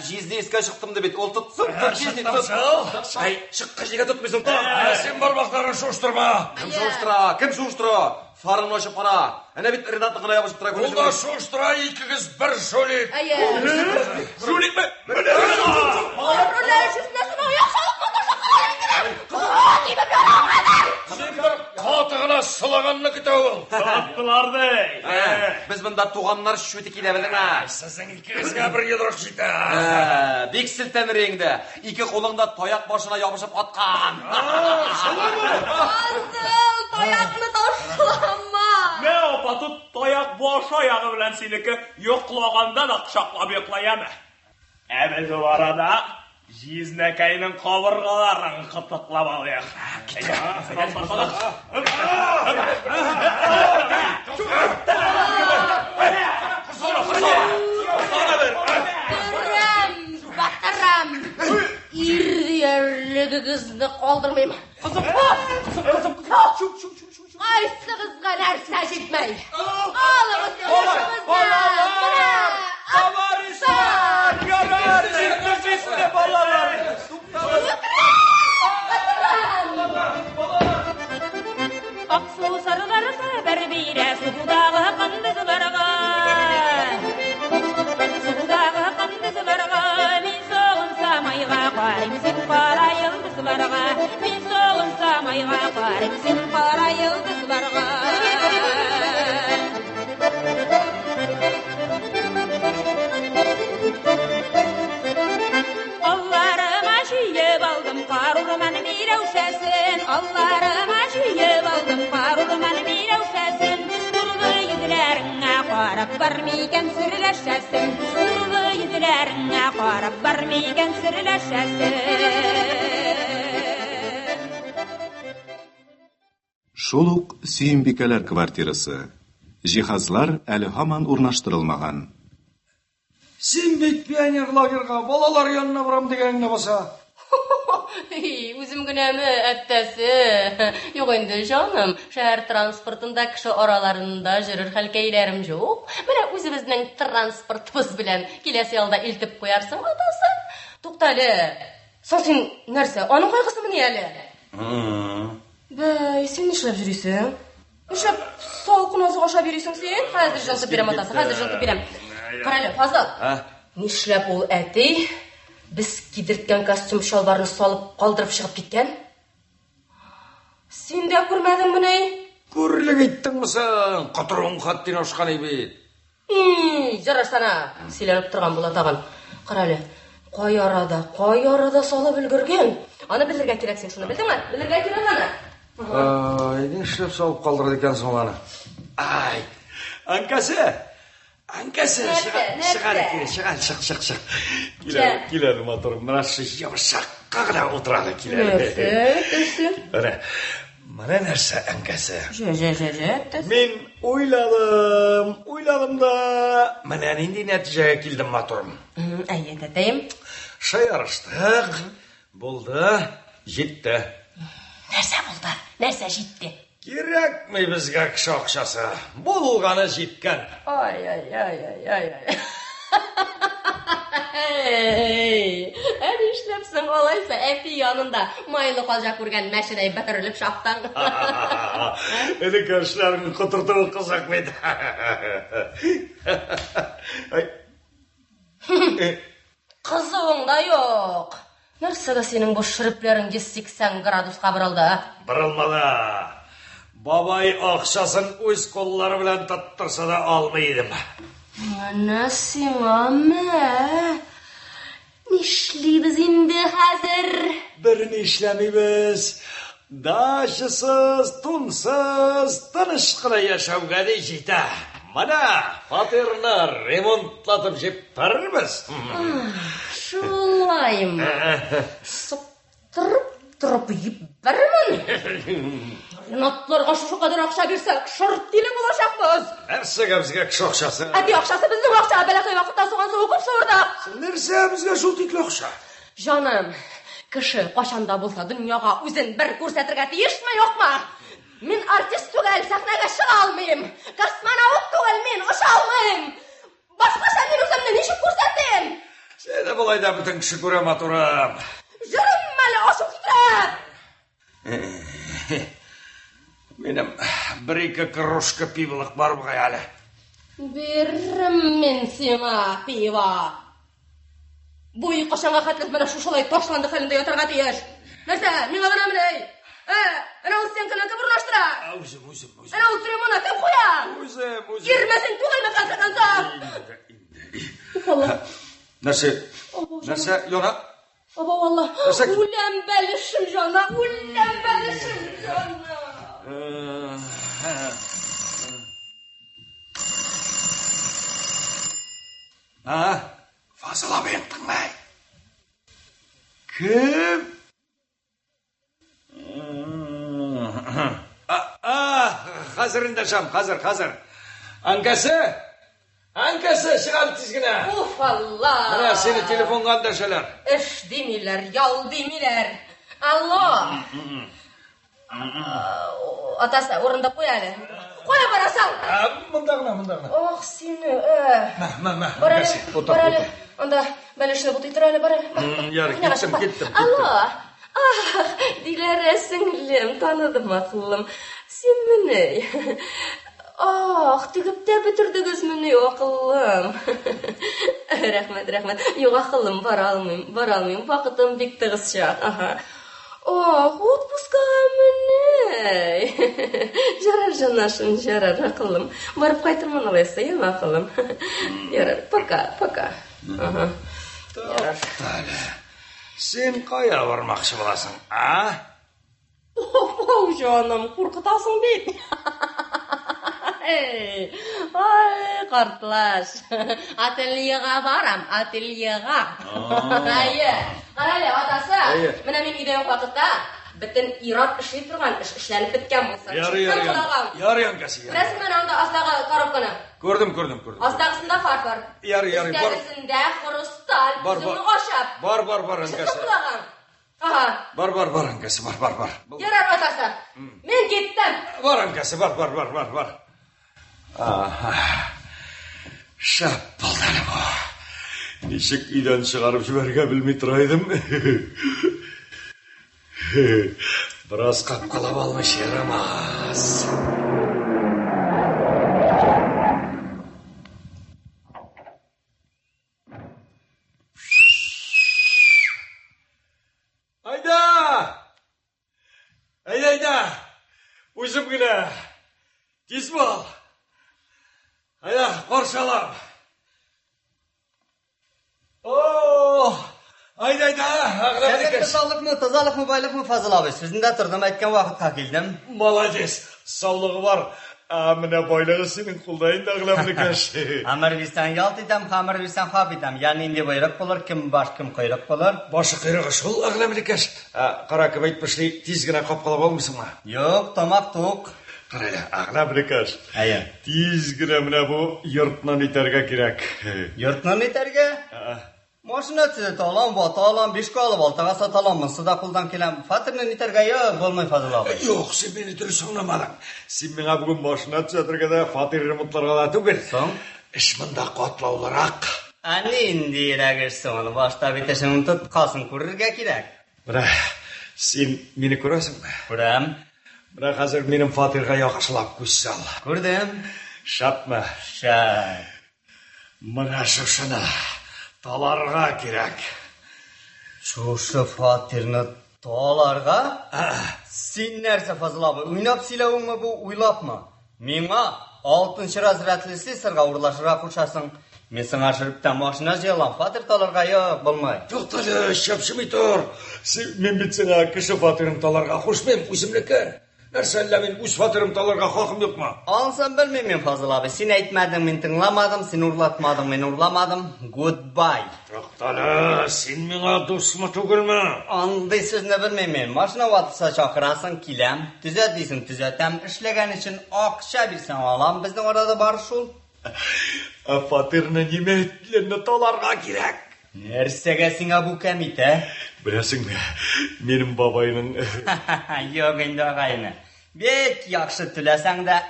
[SPEAKER 5] Җизне искә чыктым дип бит, ул тотсын, җизне тот.
[SPEAKER 6] Ай, чыккы җигә тотмыйсың. Сен бармакларын шуштырма.
[SPEAKER 5] Кем шуштыра? Фарын ачып кара. Әнә бит Ренат гына ябышып тора.
[SPEAKER 6] Ул да шуштыра, икегез бер шулик.
[SPEAKER 4] Шуликме?
[SPEAKER 6] Катыгына сылаганны көтә ул.
[SPEAKER 4] Таптылар ди.
[SPEAKER 5] Без монда туганнар шүте килә белеңме?
[SPEAKER 6] Сезнең икегезгә бер йодрык җитә.
[SPEAKER 5] Бик селтәнер инде. Ике кулыңда таяк башына ябышып аткан.
[SPEAKER 3] Таякны ташлама.
[SPEAKER 4] Мә апа, тут таяк баш аягы белән синеке йоклаганда да кочаклап йоклаямы? Без ул арада Җизнәкәйнең кабыргаларын кытыклап алыйк.
[SPEAKER 3] Батырам. Ирдиярлегегезне калдырмыйм. Кызым. Кайсыгызга нәрсә җитмәй? Алыгыз яшыгызны.
[SPEAKER 7] Товарищlar, ярар, балалар.
[SPEAKER 8] Аксу сарылар сәбәр бирә судағы кандызларга. Судағы кандызларга мин соғын самайга карыйм син кара йылдызларга. Мин соғын самайга карыйм син кара йылдызларга. Allah'ıma şiyeb aldım karurman mirevşesin. Allah'ıma şiyeb aldım karurman mirevşesin. Nurlu yüzlerine karab barmiken sürleşesin. Nurlu yüzlerine karab barmiken sürleşesin.
[SPEAKER 2] Шул ук Сөембикәләр квартирасы. Җиһазлар әле һаман урнаштырылмаган.
[SPEAKER 6] Син бит пионер лагерга балалар янына барам дигәнгә баса.
[SPEAKER 3] Үзім гінәмі, әттәсі. Yok енді жаным, шәһәр транспортында кіші араларында жүрір хәлкәйләрім жоқ. Менә үзіміздің транспортымыз білән келесі алда илтіп қоярсың, атасы. Тоқталі, сен нәрсе, оның қайғысы міне әлі? Бәй, сен нешләп жүресің? Нешләп салқын азық аша бересің сен? Хәзір жылтып берем, атасы, хәзір жылтып берем. Қарайлы, Фазыл, нешләп ол әтей біз кидірткен костюм шалбарын салып қалдырып шығып кеткен? Сен де көрмәдің мұны?
[SPEAKER 6] Көрлік еттің мұсың, құтырың қаттен ұшқан ебет.
[SPEAKER 3] Жарар сана, селеніп тұрған бұл атаған. Қарайлы, қай арада салып үлгірген? Аны білдірге керек сен, шыны білдің ме? Білдірге керек аны.
[SPEAKER 6] Айдың ішлеп салып қалдырды екен соңланы. Ай, Анкасы, шығар. Келеді моторым, мұрашы жабышаққа ғана отырады келеді. Мына нәрсе, Анкасы. Мен ойладым да, мына нендей нәтижеге келдім моторым.
[SPEAKER 3] Әйететейм.
[SPEAKER 6] Шайарыштық, болды, жетті.
[SPEAKER 3] Нәрсе болды, нәрсе жетті.
[SPEAKER 6] Керек ме бізге кіші оқшасы? Болғаны жеткен.
[SPEAKER 3] Ай. Әді ішлепсің олайса, әпі янында майлы қалжа көрген мәшінай бітіріліп шаптан.
[SPEAKER 6] Әді көршілерін құтыртуы қызық меді.
[SPEAKER 3] Қызуың да жоқ. Нәрсеге сенің бұл шүріплерің 180 градусқа бұрылды?
[SPEAKER 6] Бұрылмады. Бабай ақшасын өз қоллары білән таттырса да алмайдым.
[SPEAKER 3] Ана сеңаме. Нешлейбіз енді қазір?
[SPEAKER 6] Бір нешлемейбіз. Дашысыз, тунсыз, тыныш қына яшауға да жеті. Мана, фатерны ремонтлатып жеп тұрмыз.
[SPEAKER 3] Шулайым. Сыптырып еп бірмін. Ренатларға шушы қадыр ақша берсек, шырт делі болашақпыз.
[SPEAKER 6] Нәрсеге бізге кіші ақшасы?
[SPEAKER 3] Әбі ақшасы біздің ақша, бәләқай вақытта соғансы оқып сұрдық.
[SPEAKER 6] Нәрсе бізге шул тиклі ақша?
[SPEAKER 3] Жаным, кіші қашанда болса дүнияға өзін бір көрсетірге тиішме жоқ ма? Мен артист түгел сахнаға шыға алмайым. Космонавт түгел мен ұша алмайым. Басқаша мен өзімді нешік көрсетем?
[SPEAKER 6] Сені бұлайда бүтін кіші көрем атырым.
[SPEAKER 3] Жүрім мәлі ашу кетіріп.
[SPEAKER 6] Менің бір-екі кружка пивылық бар бұғай әлі.
[SPEAKER 3] Берім мен сема пива. Бұй қашанға қатқыз мәні шушалай ташланды қалында ятырға тиеш. Нәрсе, мен ғана міней. Әна ол сен кініңкі бұрын аштыра.
[SPEAKER 6] Өзім.
[SPEAKER 3] Әна ол тремона кім қоя?
[SPEAKER 6] Өзім.
[SPEAKER 3] Ермесін түгілме қанса. Алла.
[SPEAKER 6] Нәрсе, Йона?
[SPEAKER 3] Аба, Алла. Улем бәлішім жана, улем бәлішім жана.
[SPEAKER 6] Фазыл абайым тыңлай. Кім? Қазірінде жам, қазір. Анкасы, шығам тізгіне.
[SPEAKER 3] Уф, Алла.
[SPEAKER 6] Мына сені телефонға алдашалар.
[SPEAKER 3] Үш демейлер, ял демейлер. Алло. Атасы, орында қой әлі. Қоя барасың.
[SPEAKER 6] Мұндағына.
[SPEAKER 3] Ох, сені.
[SPEAKER 6] Бар әлі.
[SPEAKER 3] Онда бәлішіні бұты етір әлі, бар әлі.
[SPEAKER 6] Яры, кеттім.
[SPEAKER 3] Алло. Диләрә сіңлім, таныдым ақылым. Сен мені. Тігіп те бітірдігіз мені ақылым. Рахмет. Жоқ ақылым, бара алмайым. Вақытым бек тығыз шақ. Отпускаға мені. Жарар жанашым, жарар ақылым. Барып қайтырман алайса, ем ақылым. Ярар, пока. Ярар.
[SPEAKER 6] Сен қая бармақшы боласың, а?
[SPEAKER 3] Оу, жаным, қорқытасың бет. Ай, қартылаш. Ательеға барам, ательеға. Қарайлы, атасы, мына мен үйден уақытта бітін ират іші тұрған, ішләніп біткен болса.
[SPEAKER 6] Яры, Анкасы.
[SPEAKER 3] Бірәсің мен аңда астағы коробканы.
[SPEAKER 6] Көрдім.
[SPEAKER 3] Астағысында фарфор.
[SPEAKER 6] Яры.
[SPEAKER 3] Үстәгісінде хрусталь, үзімі ашап.
[SPEAKER 6] Бар, Анкасы.
[SPEAKER 3] Құлаған. Aha.
[SPEAKER 6] Бар, Анкасы, бар.
[SPEAKER 3] Ярар атасы. Мен кеттім.
[SPEAKER 6] Бар, Анкасы, бар. Шап балдары бұл. Нешік үйден шығарып жіберге білмей тұрайдым. Біраз қапқалап алмаш ерамаз. Айда, өзім күні, тез бол. Айда, қоршалам. Айда, ағылам.
[SPEAKER 9] Тазалықмы, байлықмы, Фазыл абай? Сөзінде тұрдым, айтқан уақытқа келдім.
[SPEAKER 6] Молодец, саулығы бар. Міне байлығы сенің құлдайында ағылам некаш.
[SPEAKER 9] Амыр бістен ялт етем, қамыр бістен қап етем. Яны инде байрақ болар, кім баш, кім қойрақ болар?
[SPEAKER 6] Башы қайрығы шол ағылам некаш. Қара кім айтпышли, тезгіне қапқалап алмысың ма?
[SPEAKER 9] Йоқ, тамақ тоқ.
[SPEAKER 6] Қарайлы, ағылам некаш.
[SPEAKER 9] Әйі.
[SPEAKER 6] Тезгіне міне бұл йұртынан итерге керек.
[SPEAKER 9] Йұртынан итерге? Машина тізет алам, бата алам, бешкі алып, алтаға сат алам, мұнсы да құлдан келем. Фатырнын итерге йоқ, болмай Фазыл абай.
[SPEAKER 6] Жоқ, сен мені түрі соңнамадың. Сен меңа бүгін машина түзетірге де фатыр ремонтларға да түгел.
[SPEAKER 9] Соң?
[SPEAKER 6] Іш мұнда қотлаулырақ.
[SPEAKER 9] Әне инде ерегірсің оны, башта бетешің тұт, қасын көрірге керек.
[SPEAKER 6] Бұра, сен мені көресің бі?
[SPEAKER 9] Көрем.
[SPEAKER 6] Бұра, қазір менің фатырға яқшылап көз сал.
[SPEAKER 9] Көрдім.
[SPEAKER 6] Шапма.
[SPEAKER 9] Шай.
[SPEAKER 6] Мұна шушына таларға керек.
[SPEAKER 9] Шушы фатирны таларға? Сен нәрсе, Фазыл абай, ойнап силауың ма бұл, ойлап ма? Меңа 6-шы разрядлесі сырға ұрлашыра құшасың. Мен сыңа жүріптен машина жиялам, фатир таларға йоқ, болмай.
[SPEAKER 6] Жоқ талі, шапшымай тұр. Мен бітсіңа кіші фатирым таларға құшмем, өзімлікі. Нәрсе әлі мен өз фатирым таларға қақым жоқ ма?
[SPEAKER 9] Алынсам білмей мен, Фазыл абай. Сен айтмадың, мен тыңламадым, сен ұрлатмадың, мен ұрламадым. Goodbye.
[SPEAKER 6] Жоқ талі, сен меңа досыма түгіл ма?
[SPEAKER 9] Андай сөзіне білмей мен. Машина ватыса шақырасың, келем. Түзет дейсің, түзетем. Ішлеген үшін ақша берсең алам. Біздің орада бар шул.
[SPEAKER 6] Фатирны неме етлеріне таларға керек.
[SPEAKER 9] Нәрсеге сіңа бұл кәмейт, ә?
[SPEAKER 6] Білесің бе, менің бабайының...
[SPEAKER 9] Йоқ енді ағайыны. Бек яқшы түләсәң дә,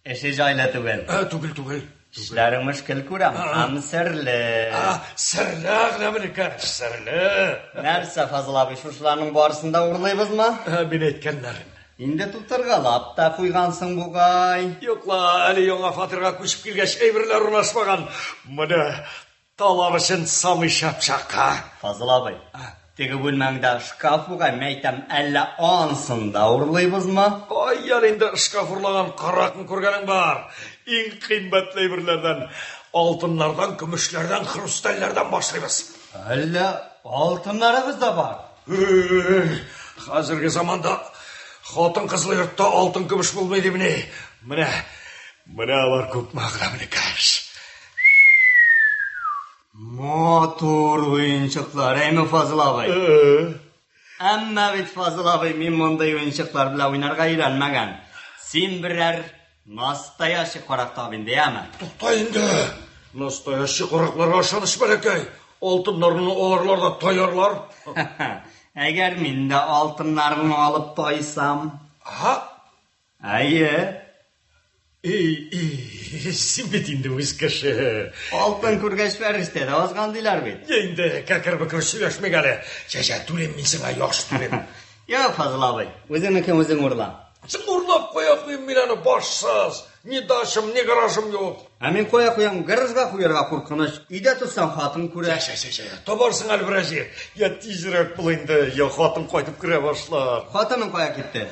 [SPEAKER 9] іші жайлы түгел.
[SPEAKER 6] Түгел.
[SPEAKER 9] Ішләрің мүшкіл көрем, ам сірлі.
[SPEAKER 6] Сірлі ағыламын екаш, сірлі.
[SPEAKER 9] Нәрсе, Фазыл абай, шушыларының барысында ұрлайбыз ма?
[SPEAKER 6] Мен еткенлерін.
[SPEAKER 9] Инде тұтырғалап та қойғансың бұғай.
[SPEAKER 6] Йоқла, әлі оңа фатырға көшіп келгеш, әйбірлер ұнашпаған. Мұны талап үшін самый шапшаққа.
[SPEAKER 9] Фазыл абай, тегі бөлмәңді шкаф бұғай, мәйтем әлі ансында ұрлайбыз ма?
[SPEAKER 6] Ай, яр енді шкаф ұрлаған қарақын көргенің бар. Ең қимбәтлі әйбірлерден, алтынлардан, күмішлерден, хрустальлерден башлайбыз.
[SPEAKER 9] Әлі алтынларыбыз да бар.
[SPEAKER 6] Қазіргі заманда Қатын қызлы үртті алтын күміш болмайды міне. Міне алар көп мағырамын екаш.
[SPEAKER 9] Мотор ойыншықлар, әймі Фазыл абай? Әмі бет Фазыл абай, мен мұндай ойыншықлар білі ойнарға үйренмеген. Сен бірер настоящий қорақ табынды, әмі?
[SPEAKER 6] Тоқтайынды. Настоящий қорақларға шаныш бәлекей. Алтынларын оларларда тайарлар.
[SPEAKER 9] Әгер мен де алтынларын алып тайсам. Әйе.
[SPEAKER 6] Сен бет енді өз кіші.
[SPEAKER 9] Алтын көргеш бәрістеді, азған дейлер бет.
[SPEAKER 6] Енді кәкір-бүкір сөйлешмек әлі. Жа, төлем мен сіңа яқшы төлем.
[SPEAKER 9] Фазыл абай, өзіңікі өзің ұрлам.
[SPEAKER 6] Сен ұрлап қояқ мен аны башсыз. Не дашым, не гаражым жоқ.
[SPEAKER 9] Мен қоя қоям, гаражға қоярға қорқыныш. Үйде тұрсам қатын көре.
[SPEAKER 6] Табарсың әлі бір әже. Тезірек бұл енді, қатын қайтып кіре башлар.
[SPEAKER 9] Қатының қоя кетті?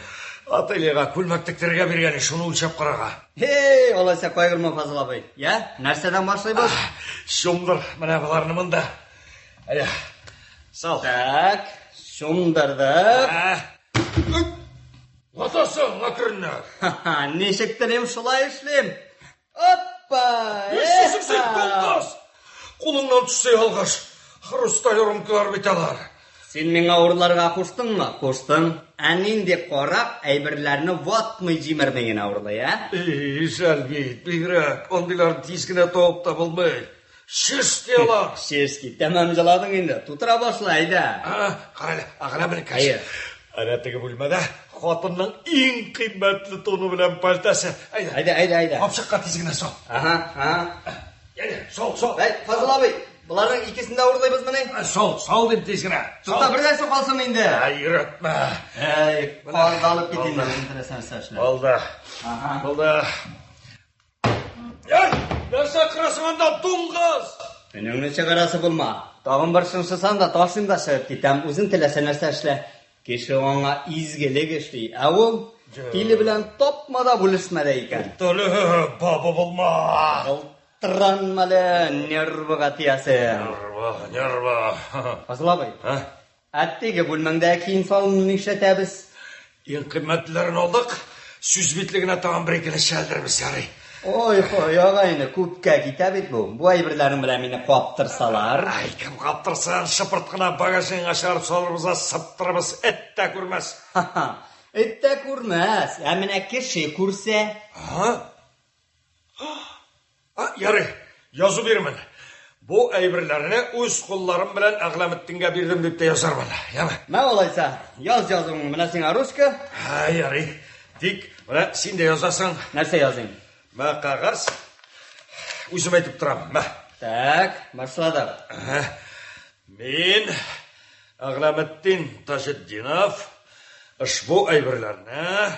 [SPEAKER 6] Ательеға көлмәктіктерге бергені шуны өлшеп қараға.
[SPEAKER 9] Олайса қойғырма Фазыл абай. Нәрседен башлайбыз?
[SPEAKER 6] Шумдыр, міне бұларыны мұнда. Әлі, сал.
[SPEAKER 9] Так, шумдырдық.
[SPEAKER 6] Латасың, ақырына.
[SPEAKER 9] Нешіктірем шылай ішлем. Оппа!
[SPEAKER 6] Өссізім сен қолдас. Қолыңнан түссе алғаш. Хрусталь ұрымкылар беталар.
[SPEAKER 9] Сен мен ауырларға қоштың ма? Қоштың. Әнінде қорақ әйбірлеріні ватмай жимірмеген ауырлы,
[SPEAKER 6] Жәл бейт, бейрек. Ондайлар тезгіне тауып табылмай. Шеш дела.
[SPEAKER 9] Шешки, тәмам жыладың енді. Тутыра башлайды.
[SPEAKER 6] Қарайлы, ағына бір кәші. Әнәтігі бөлмәді, қатынның ең қимметлі тоны білен пальтасы.
[SPEAKER 9] Айда.
[SPEAKER 6] Апшыққа тезгіне сол. Сол.
[SPEAKER 9] Фазыл абай, бұлардың ikisini de ауырлайбыз міне.
[SPEAKER 6] Сол деп тезгіне.
[SPEAKER 9] Тұта бірден соқалсын енді.
[SPEAKER 6] Үйретме.
[SPEAKER 9] Қалып кетейін. Интересен сәшілер.
[SPEAKER 6] Болды. Нәрсе қырасыңанда доңғыз.
[SPEAKER 9] Менің неше қарасы болма. Тағын бір шыншысан да ташын да шығып кетем. Өзің тілесе нәрсе әшілі. Кеші оңа изгеле кешті. Әуіл, тілі білән топмада бұлышмады екен.
[SPEAKER 6] Төлі бабы болма.
[SPEAKER 9] Қылтыран мәлі нервіға тиясы.
[SPEAKER 6] Нерва.
[SPEAKER 9] Фазыл абай, әттегі бөлмәңді кейін салының неше тәбіз?
[SPEAKER 6] Ең қимметлерін олдық. Сүз бетлігіне таған бір екені шәлдіріміз ярай.
[SPEAKER 9] Ой, ағайыны көпке кетәбет бұл. Бұ айбірлерін білә мені қаптырсалар.
[SPEAKER 6] Кім қаптырсан, шыпыртқына багажын ашарып солырымыза сыптырымыз әтті көрмәс.
[SPEAKER 9] Әтті көрмәс, әміне кеші көрсе.
[SPEAKER 6] Яры, язу бермен. Бұ айбірлеріне өз қолларым білән Ағламеттінге бердім деп те язар бана.
[SPEAKER 9] Мә олайса, yazың, мына сеңа русқа?
[SPEAKER 6] Яры, тек, мына сен де язасың.
[SPEAKER 9] Нәрсе язың?
[SPEAKER 6] Мә қағаз, өзім айтып тұрам, мә.
[SPEAKER 9] Так, башладық.
[SPEAKER 6] Мен, Ағламеттин Тажиддинов, ұшбу айбірлеріне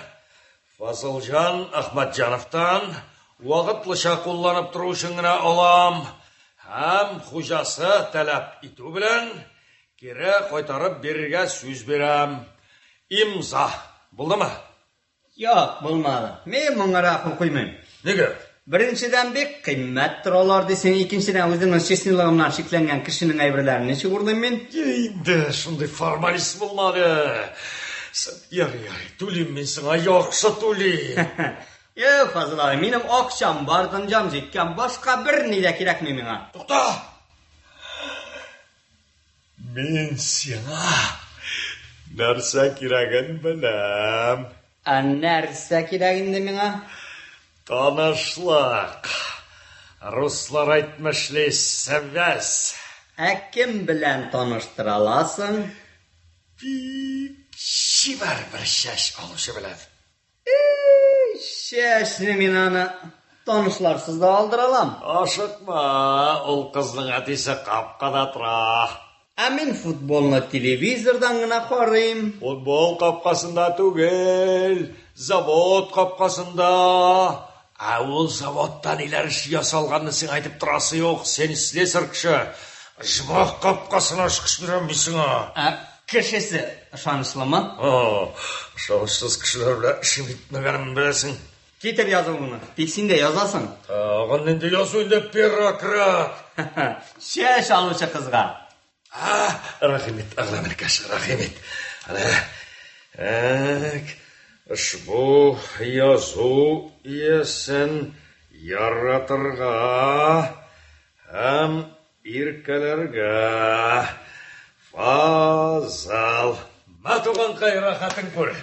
[SPEAKER 6] Фазылжан Ахмаджановтан уақытлыша қолланып тұру шыңына олам, һәм құжасы тәләп иту білән кері қойтарып берерге сөз берем. Имза, болды ма?
[SPEAKER 9] Yok, болмады. Мен мұңара қоймайм.
[SPEAKER 6] Неге?
[SPEAKER 9] Біріншіден бек қиммет тұралар десең, екіншіден өзінің честнилығымнан шекленген кішінің айбірлерін неше көрдім мен?
[SPEAKER 6] Енді, шындай формалист болмады. Яры, төлем мен сыңа яқшы төлем.
[SPEAKER 9] Фазыл ағай, менің ақшам бардың жам жеткен, башқа бір неде керек меңа.
[SPEAKER 6] Тоқта! Мен сыңа нәрсе керегін білем.
[SPEAKER 9] Нәрсе керегінді меңа?
[SPEAKER 6] Танышлық. Руслар айтмышлы сәвәс.
[SPEAKER 9] Кім білән таныштыраласың?
[SPEAKER 6] Шибар бір шәш алушы біләді.
[SPEAKER 9] Шәшіні мен аны танышларсыз да алдыралам.
[SPEAKER 6] Ашықма, ол қыздың әтесі қапқада тұра.
[SPEAKER 9] Мен футболны телевизордан ғына қарайым.
[SPEAKER 6] Футбол қапқасында түгел, завод қапқасында. Ол заводтан иләріш ясалғанны сен айтып тұрасы жоқ, сен слесар кіші. Жымақ қапқасына шықш берем бейсіңа.
[SPEAKER 9] Кішісі шанышлы ма?
[SPEAKER 6] Шанышсыз кішілер біле ішімейтмегенім білесің.
[SPEAKER 9] Кетір язуыңы, тексін де язасың.
[SPEAKER 6] Тағын енді язуын деп бюрократ.
[SPEAKER 9] Шеш алушы қызға.
[SPEAKER 6] Рахимет, Ағламен кәші, рахимет. Ұшбу язу иесін яратырға, һәм иркелерге Фазал. Ма туған қайрақатын көр.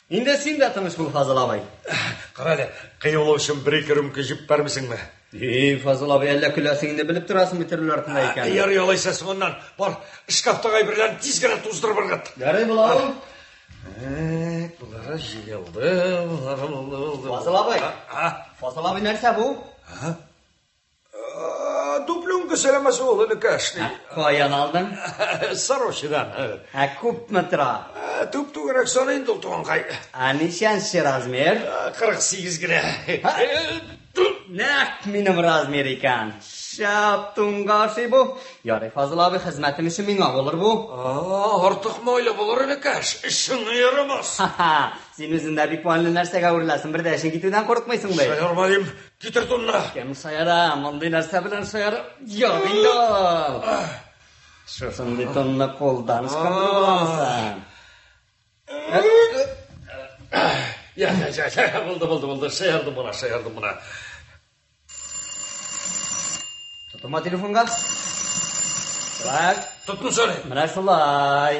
[SPEAKER 9] Инде сен де тыныш бұл, Фазыл абай.
[SPEAKER 6] Қарады, қиылу үшін бір-екі рүмкі жіп бәрмісің ме?
[SPEAKER 9] Фазыл абай, әлі күләсіңді біліп тұрасың бітірілі артында екен.
[SPEAKER 6] Яры алайса соңынан, бар, шкафтаға айбірлерін тезгені туздырып ырғат.
[SPEAKER 9] Яры бұл.
[SPEAKER 6] Бұлары жиылды, бұлары болды.
[SPEAKER 9] Фазыл абай. Фазыл абай нәрсе бұл?
[SPEAKER 6] Дуплюнка сәлемесі ол, үні кәшті.
[SPEAKER 9] Қойан алдың?
[SPEAKER 6] Сарошыдан.
[SPEAKER 9] Көп мұтыра?
[SPEAKER 6] Түп-ту керек соны енді ұлтуған қай.
[SPEAKER 9] Нешенші размер?
[SPEAKER 6] 48 гіне.
[SPEAKER 9] Нәк менің размер екен. Шаптың қашы бұл. Яры, Фазыл абай, қызметің үшін мен ағылыр бұл.
[SPEAKER 6] Артық мойлы болыр үні кәш. Ішің ерамас.
[SPEAKER 9] Сен өзінде бек бәлі нәрсеге өрләсін, бір дәшін кетуден қорқмайсың бай.
[SPEAKER 6] Шайырмайым, кетір тұнна.
[SPEAKER 9] Кем шайыра, мұндай нәрсе білін шайыра. Ярында. Шошынды тұнны қолдан шқанды боламысың.
[SPEAKER 6] Болды, шайырдым мұна.
[SPEAKER 9] Тұтыма телефонға.
[SPEAKER 6] Тұттын сөне.
[SPEAKER 9] Мұна шылай.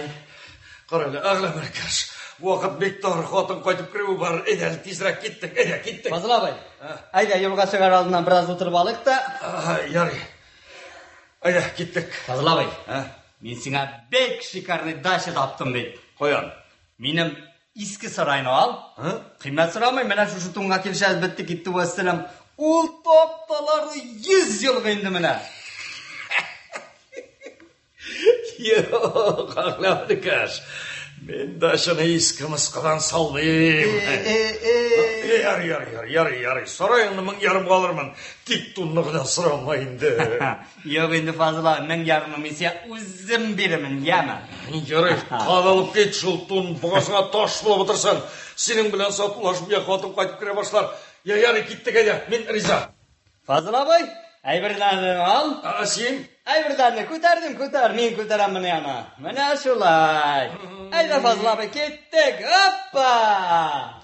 [SPEAKER 6] Қарайлы, Ағламен кәш. Уақыт бектар, қотын қойтып кіреу бар. Әдәл тезірек кеттік.
[SPEAKER 9] Фазыл абай, айда елға шығар алдынан біраз отырып алық та.
[SPEAKER 6] Яры, Ayda gittik.
[SPEAKER 9] Fazıl abi. Мен сиңа бек шикарный дача таптым бит.
[SPEAKER 6] Қоян.
[SPEAKER 9] Менің искі сарайны ал. Қимет сұрамай, мені шушы туңға келшәз бітті кетті уәстілім. Ол топталары 100 жылғы енді мені.
[SPEAKER 6] Yok, ağladı kaş. Ben daşını iski mıskıdan sallayayım. Yarı. Sarayını mın yarım kalırmın. Dik tunluğuna sıramayın de.
[SPEAKER 9] Yok енді Fazıl abi, мен yarımım ise uzun birimin, yeme.
[SPEAKER 6] Yarı, qadalıp get şul tun, boğazına taş bulup otursan. Senin bilen satılашып яқатып қайтып кіре башлар. Яры, кеттік әйде, мен риза.
[SPEAKER 9] Fazıl abi, әйбірдәні ал.
[SPEAKER 6] Сен?
[SPEAKER 9] Әйбірдәні көтердім, мен көтерем мені яна. Міне шулай. Әйді Fazıl abi, кеттік, оппа!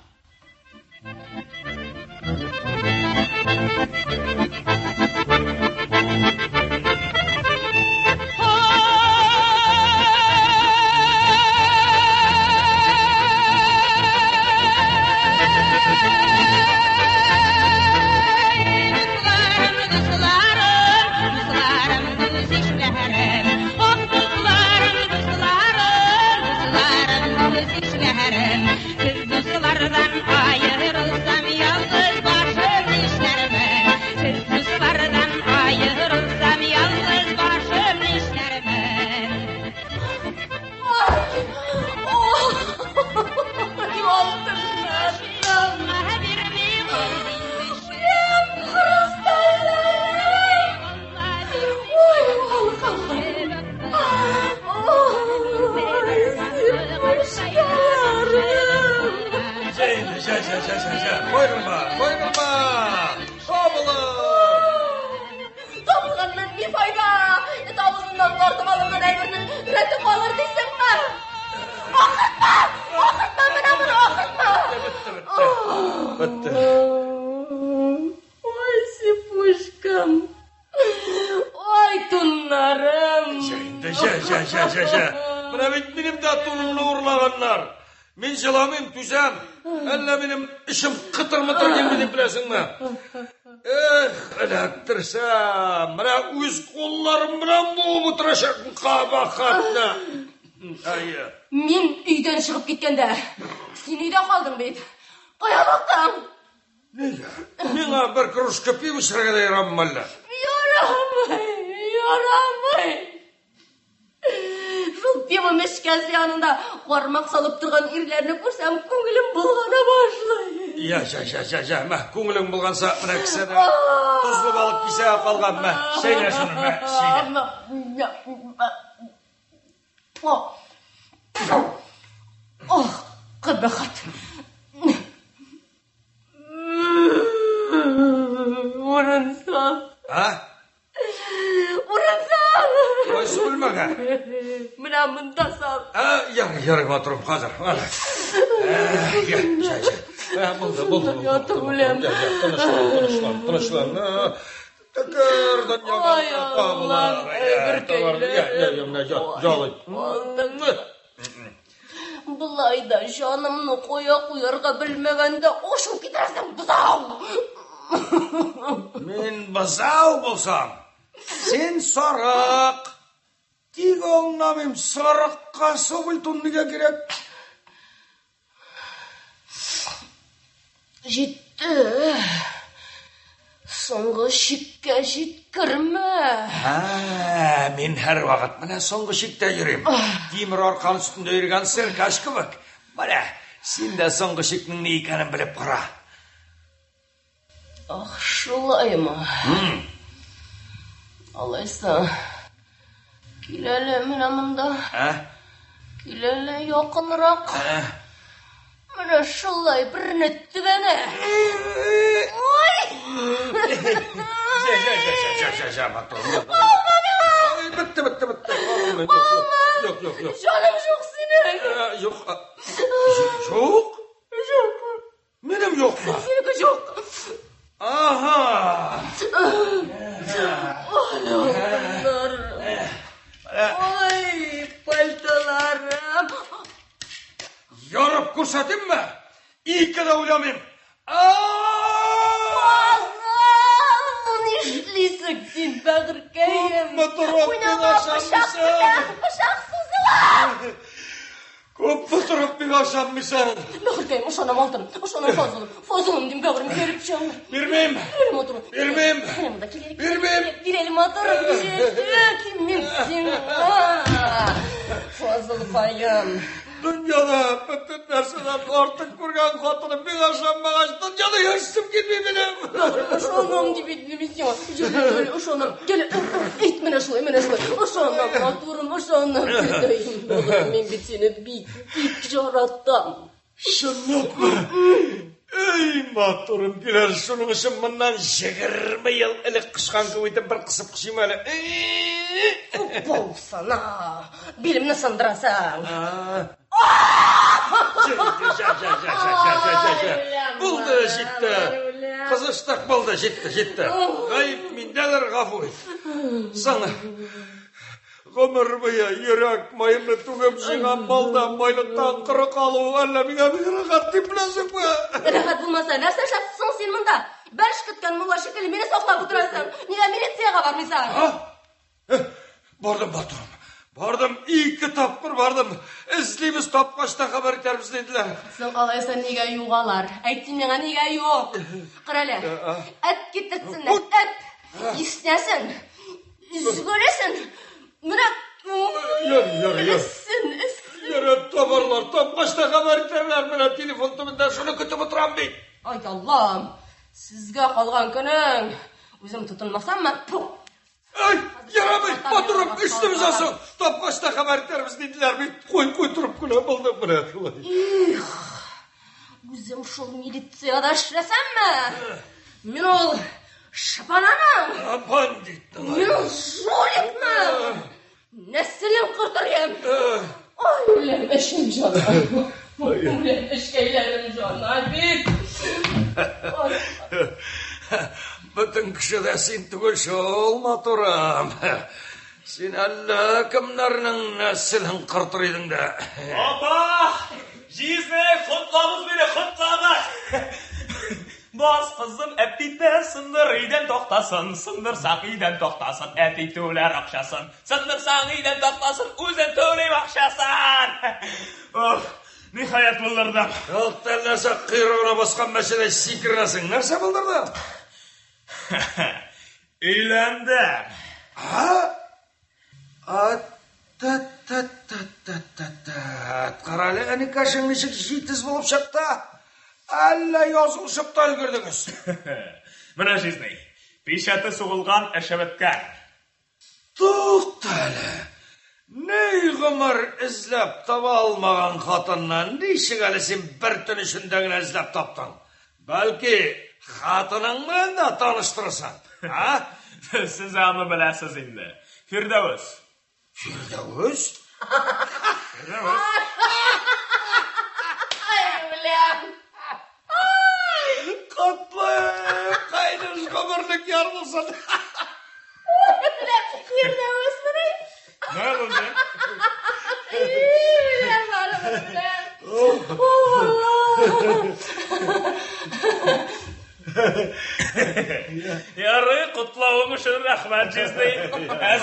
[SPEAKER 6] Koyulma.
[SPEAKER 3] Табылғаннан не пайда? Табылғаннан тартып алынған әйбірінің реті қалыр дейсің ба? Оқытма, мына бір оқытма.
[SPEAKER 6] Бітті.
[SPEAKER 3] Ой, сипушкам. Ой, тұннарым.
[SPEAKER 6] Жа. Мына бет менің де тұнымны ұрлағаннар. Мен жыламын, түзем. Әлі менің ішім қытыр-мытыр келмеден білесің ме? Әләттірсә, мына өз қолларым білен болып отырашақын қабақатына.
[SPEAKER 3] Мен үйден шығып кеткенде, сен үйде қалдың бейт. Қаялықтың?
[SPEAKER 6] Неге? Меңа бір кружка пиво шырағада ярамын әлі.
[SPEAKER 3] Ярамай. Жыл пиво мешкәсі янында қармақ салып тұрған ирлеріні көрсем, көңілім болғана башлай.
[SPEAKER 6] Жа, мә, көңілің болғанса, мына кісені тұзлы балық кисеға қалған, мә, шәйне шыны, мә, шәйне.
[SPEAKER 3] Қабақат. Орынсан. Орынсан.
[SPEAKER 6] Қойсы білмәға.
[SPEAKER 3] Мына мұнда сал.
[SPEAKER 6] Ярыға тұрып қазір. Болды. Тынышлан. Тәкірден яған қабылар.
[SPEAKER 3] Бұлайда жанымны қоя-қойарға білмегенде ошу кетерсің бұзау.
[SPEAKER 6] Мен бұзау болсам, сен сарық. Тек оңнамым сарыққа соғылтын неге керек?
[SPEAKER 3] Жетті. Соңғы шикке жеткірме.
[SPEAKER 6] Мен әр вақыт мына соңғы шикте жүрем. Темір арқан үстінде ерген сіркаш кібік. Бара, сен де соңғы шиктің не екенін біліп қыра.
[SPEAKER 3] Шулай ма? Алайса, келелі мені мұнда. Келелі яқынырақ. Мені шулай бір нүтті бәні. Ой!
[SPEAKER 6] Жа, батыр. Бітті. Жоқ.
[SPEAKER 3] Жаным жоқ сенің.
[SPEAKER 6] Жоқ. Менің жоқ ма?
[SPEAKER 3] Сенікі жоқ.
[SPEAKER 6] Аха.
[SPEAKER 3] Ой, пальтоларым.
[SPEAKER 6] Ярып көрсетім ме? İki de uylamayayım.
[SPEAKER 3] Ağzım, ne işliyse Шектен бәғіркейім.
[SPEAKER 6] Ойнама
[SPEAKER 3] пышақ сузыла.
[SPEAKER 6] Көп тұрып мен ашаммысың.
[SPEAKER 3] Бәғіркейім, ұшанам алтын, ұшанам фазылым дем бәғірім беріп шаңыр.
[SPEAKER 6] Бермейм.
[SPEAKER 3] Берелім атырым. Кеммексің. Фазыл байым.
[SPEAKER 6] Dünyada bütün нәрседен артық көрген қатыным мен ашаммағаш, dünyada ешсім келмей білем.
[SPEAKER 3] Ұшанам деп еділемесің. Жүрді ұшанам. Кел, ейт мен ашылай. Ұшанам, атырым, ұшанам. Мен бет сені бик жараттам.
[SPEAKER 6] Шынлап мı? Ey матурым, келер шының үшін мұнан 20 ел ілік қышқан көбейтіп бір қысып қышым әлі.
[SPEAKER 3] Болсана, белімні сындырасаң.
[SPEAKER 6] Болды, жетті. Қызыштық болды, жетті. Ғайып менделер ғафу ет. Саңа, ғұмыр бұя, ерек, майымды түгім жиған малда, майлықтан қыры қалу, әлі меңа рахат деп білесің бі?
[SPEAKER 3] Рахат болмаса, нәрсе шаптысың сен мұнда? Бәріш күткен мұлла шекілі, мені соқлап отырасың. Неге милицияға бармайсың?
[SPEAKER 6] Бардым, 2 тапқыр бардым. Іздейміз тапқашта хабар етерміз деділер.
[SPEAKER 3] Сен қалайса неге юғалар? Әйтсін меңа неге юқ? Қырәлі, әт кеттірсін, әт. Естесін, үзгөресін. Мына, үссін.
[SPEAKER 6] Еріп табарлар, тапқашта хабар етерлер. Мына телефон түмінде шыны күтіп отырам бейт.
[SPEAKER 3] Ай Аллам, сізге қалған күнің. Өзім тұтынмасам ма?
[SPEAKER 6] Ай, ярамай, батырым, үстіміз асың. Тапқашта хабар етерміз деділер бейт. Қой тұрып күні болды мұна.
[SPEAKER 3] Өзім шол милицияда ішіресем ме? Мен ол шапанамын.
[SPEAKER 6] Бандит.
[SPEAKER 3] Мен ол жоликмін. Нәсілім құртырым. Ай, өлем ішім жана. Өлем ішкейлерім жана.
[SPEAKER 6] Bütün kişi de sen tügülşü olma turam. Sen Allah kimlerinin nesilin kırtırıydın da.
[SPEAKER 4] Opa! Jizne, kutlamız beni kutlamız. Boz kızım eptite sındır iyiden toktasın. Sındırsak iyiden toktasın. Eti tüğler akşasın. Sındırsan iyiden toktasın. Uzun tüğleyim akşasın. Of! Nihayet buldurdum.
[SPEAKER 6] Yok derlerse kıyruğuna baskan mesele sikirlesin. Nerse buldurdun?
[SPEAKER 4] Eğlendim.
[SPEAKER 6] Ha? Karalı eni kaşın nişik jitiz bulup çıktı. Alla yazılışıp da ülgürdünüz.
[SPEAKER 4] Mına jizni. Pişatı soğulgan eşebetken.
[SPEAKER 6] Tuğtalı. Ney gımır izlep taba almağın katından nişik alisin bir tünüşünden izlep taptın. Belki hatının bilen de tanıştırırsan. Ha?
[SPEAKER 4] Siz ama bilesiz indi. Firdevs.
[SPEAKER 6] Firdevs?
[SPEAKER 3] Ay, ulan.
[SPEAKER 6] Katlayıp kaynış kömürlük yarmısın.
[SPEAKER 3] Firdevs mi?
[SPEAKER 4] Ne oldu? Yarı kutlavım için rahmet jizni.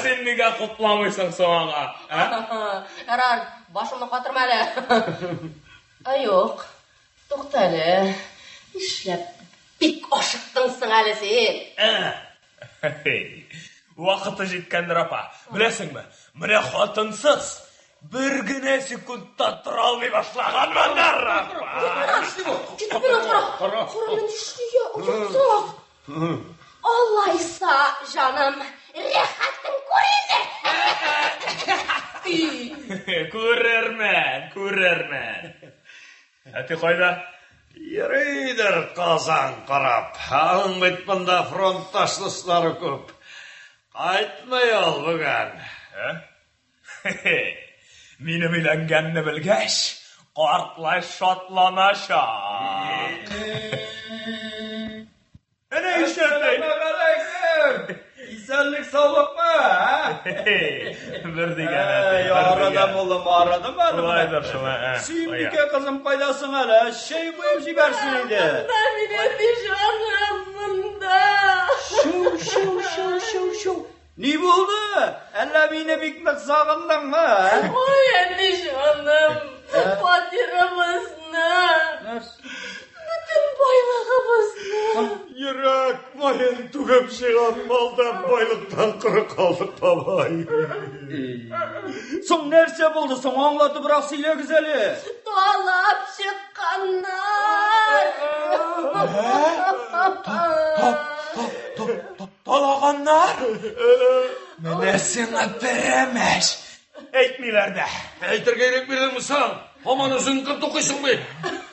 [SPEAKER 4] Sen nega kutlamıysan soğağa?
[SPEAKER 3] Erar, başımı katırmalı. Ay yok, toxtalı. İşlep bik aşıqtınsın әлі sen.
[SPEAKER 4] Vaqti жеткендір апа. Білесің бі, міне қатынсыз бір гіне секундта тұра алмай башлаған мандар.
[SPEAKER 3] Кетіп мен қара мен ішкеге ұйықтап. Алайса, жаным, рехаттың көрейді.
[SPEAKER 4] Көрермен. Әті қойда?
[SPEAKER 6] Ерейдер қазан қарап. Ағын бетманда фронтташлыслары көп. Айтмай ал бүгін.
[SPEAKER 4] Мені үйленгенні білгеш, қартлай шатланаша. Әне үшетейін?
[SPEAKER 7] İnsanlık sağlık mı?
[SPEAKER 4] Bir деген әті.
[SPEAKER 7] Aradım oğlum, aradım.
[SPEAKER 4] Olaydır şuna.
[SPEAKER 7] Sümbüke kızım paydasın hele. Şey koyup jibersin idi.
[SPEAKER 3] Benim de canım bunda.
[SPEAKER 7] Шоу. Не болды? Әллә мине бик нык сагындыңмы?
[SPEAKER 3] Ой, әндишаным, фатирымызны, бүтін байлығымызны.
[SPEAKER 6] Йөрәк майын түгеп шыған малда байлықтан құры қалдық, бабай.
[SPEAKER 7] Соң нәрсе болды? Соң аңлатып бірақ сөйлегіз әле.
[SPEAKER 3] Талап шыққандар.
[SPEAKER 4] Талағаннар? Менә сиңа беремеш. Әйтмиләр дә.
[SPEAKER 6] Әйтер керек берер мısın? Аман өзің кім тоқисың бе?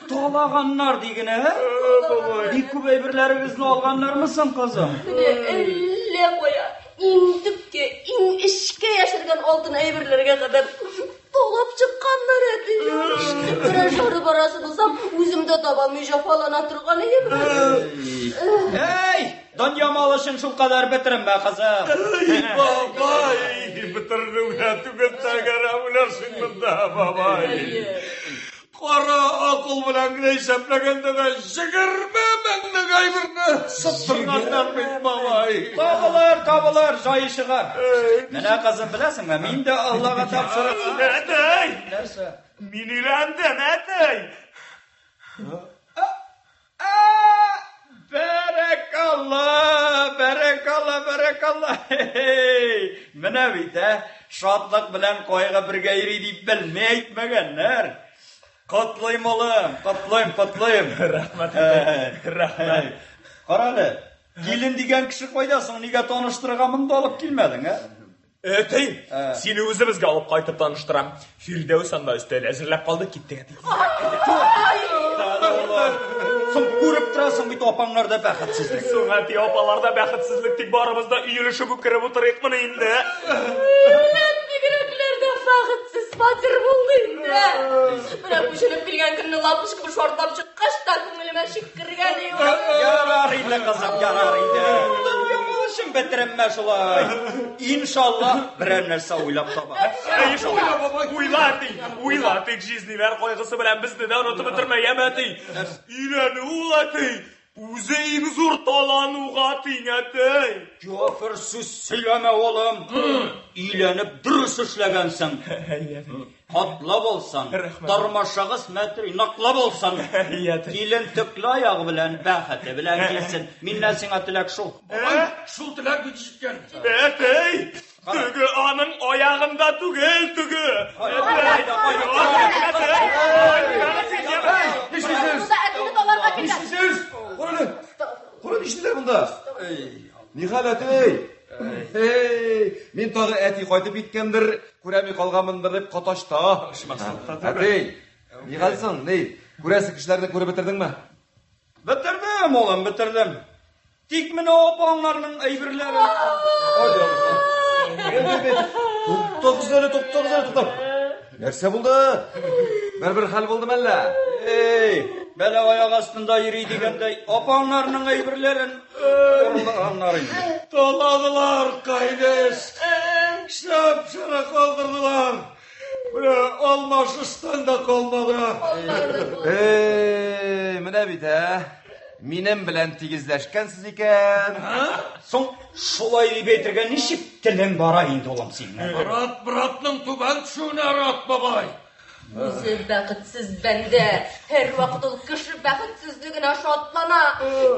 [SPEAKER 7] Талағаннар деген, Бик күп әйберләрегезне алганнармысың, кызым?
[SPEAKER 3] Әллә қоя, иң түпке, иң ішке яшырған алтын әйберлерге қадар толап шыққандар әді. Бірі жары барасы болсам, өзімді табалмай жапалана тұрған ем.
[SPEAKER 7] Эй, дөнья малышын шул кадәр бетермә, кызым.
[SPEAKER 6] Бабай, бітірдіңе түгел тәгәрі өлерсің мұнда, бабай. Қара ақыл білән генә исәпләгәндә дә 20 меңнең әйберне саттырганнар бит, бабай.
[SPEAKER 7] Табылыр, жайы чыгар. Менә кызым, беләсеңме, мин дә Аллага тапшырып.
[SPEAKER 4] Әтәй!
[SPEAKER 7] Нәрсә?
[SPEAKER 4] Мин өйләндем, әтәй!
[SPEAKER 7] Бәрәкалла. Менә бит, шатлык белән кайгы бергә йөри дип белмәй әйтмәгәннәр. Котлыйм улым, котлыйм.
[SPEAKER 4] Рәхмәт.
[SPEAKER 7] Каралы, килен дигән кеше кайда соң, нигә таныштырырга монда алып килмәдең,
[SPEAKER 4] Әтәй, сине үзебезгә алып кайтып таныштырам. Фирдәүс анда өстәл әзерләп калды, киттек, әтәй.
[SPEAKER 7] Соң күреп торасың бит апаңнарда бәхетсезлек.
[SPEAKER 4] Соң әтәй, апаларда бәхетсезлек, тик барыбызда өелешеп үкереп утырыйкмы инде?
[SPEAKER 3] Бигрәкләрдә бәхетсез фатир булды инде. Менә күченеп килгән көнне лапыш кебек шартлап чыккач та күңелемә шиккергән иде.
[SPEAKER 7] Ярар инде, кызым, ярар инде. Шым бетерәммә шулай. Иншаллах, берәр нәрсә уйлап табам.
[SPEAKER 4] Уйла, тик жизниләр кайгысы белән безне дә онытып бетермәгән, әтәй. Өйләнү ул, әтәй. Үзе иң зур талануга тиң, әтәй.
[SPEAKER 7] Җафар, сүз сөйләмә, улым. Өйләнеп дөрес эшләгәнсең. Хатлы булсаң, тормышыгыз мәтри, наклы булсаң, килен төкле аягы белән, бәхете белән килсен. Миннән сиңа теләк шул.
[SPEAKER 6] Шул теләк бит җиткән.
[SPEAKER 4] Әтәй, түге аның аягында түгел, түге.
[SPEAKER 5] Куры нишләр монда? Нихәл, әтәй? Мин тагы әти кайтып киткәндер, күрәми калганмындыр дип каташта. Әтәй, нихәлсең? Күрәсе кешеләрне күреп бетердеңме?
[SPEAKER 7] Бетердем, улым, бетердем. Тик менә апаңнарның әйберләре.
[SPEAKER 5] Туктагыз. Нәрсә булды? Бер хәл булдымы әллә?
[SPEAKER 7] Бәлә аяк астында йөри дигәндәй, апаңнарның әйберләрен урынлаганнар инде.
[SPEAKER 6] Таладылар, кайдеш. Шап-шара калдырдылар. Менә алмашыстан да калмады.
[SPEAKER 5] Менә бит, минем белән тигезләшкәнсез икән.
[SPEAKER 7] Соң шулай дип әйтергә ничек телең бара инде, улым, синең?
[SPEAKER 6] Братның түбән төшүенә рат, бабай.
[SPEAKER 3] Үзе бәхетсіз бәндә. Һәр вакыт ул кеше бәхетсезлегенә шатлана.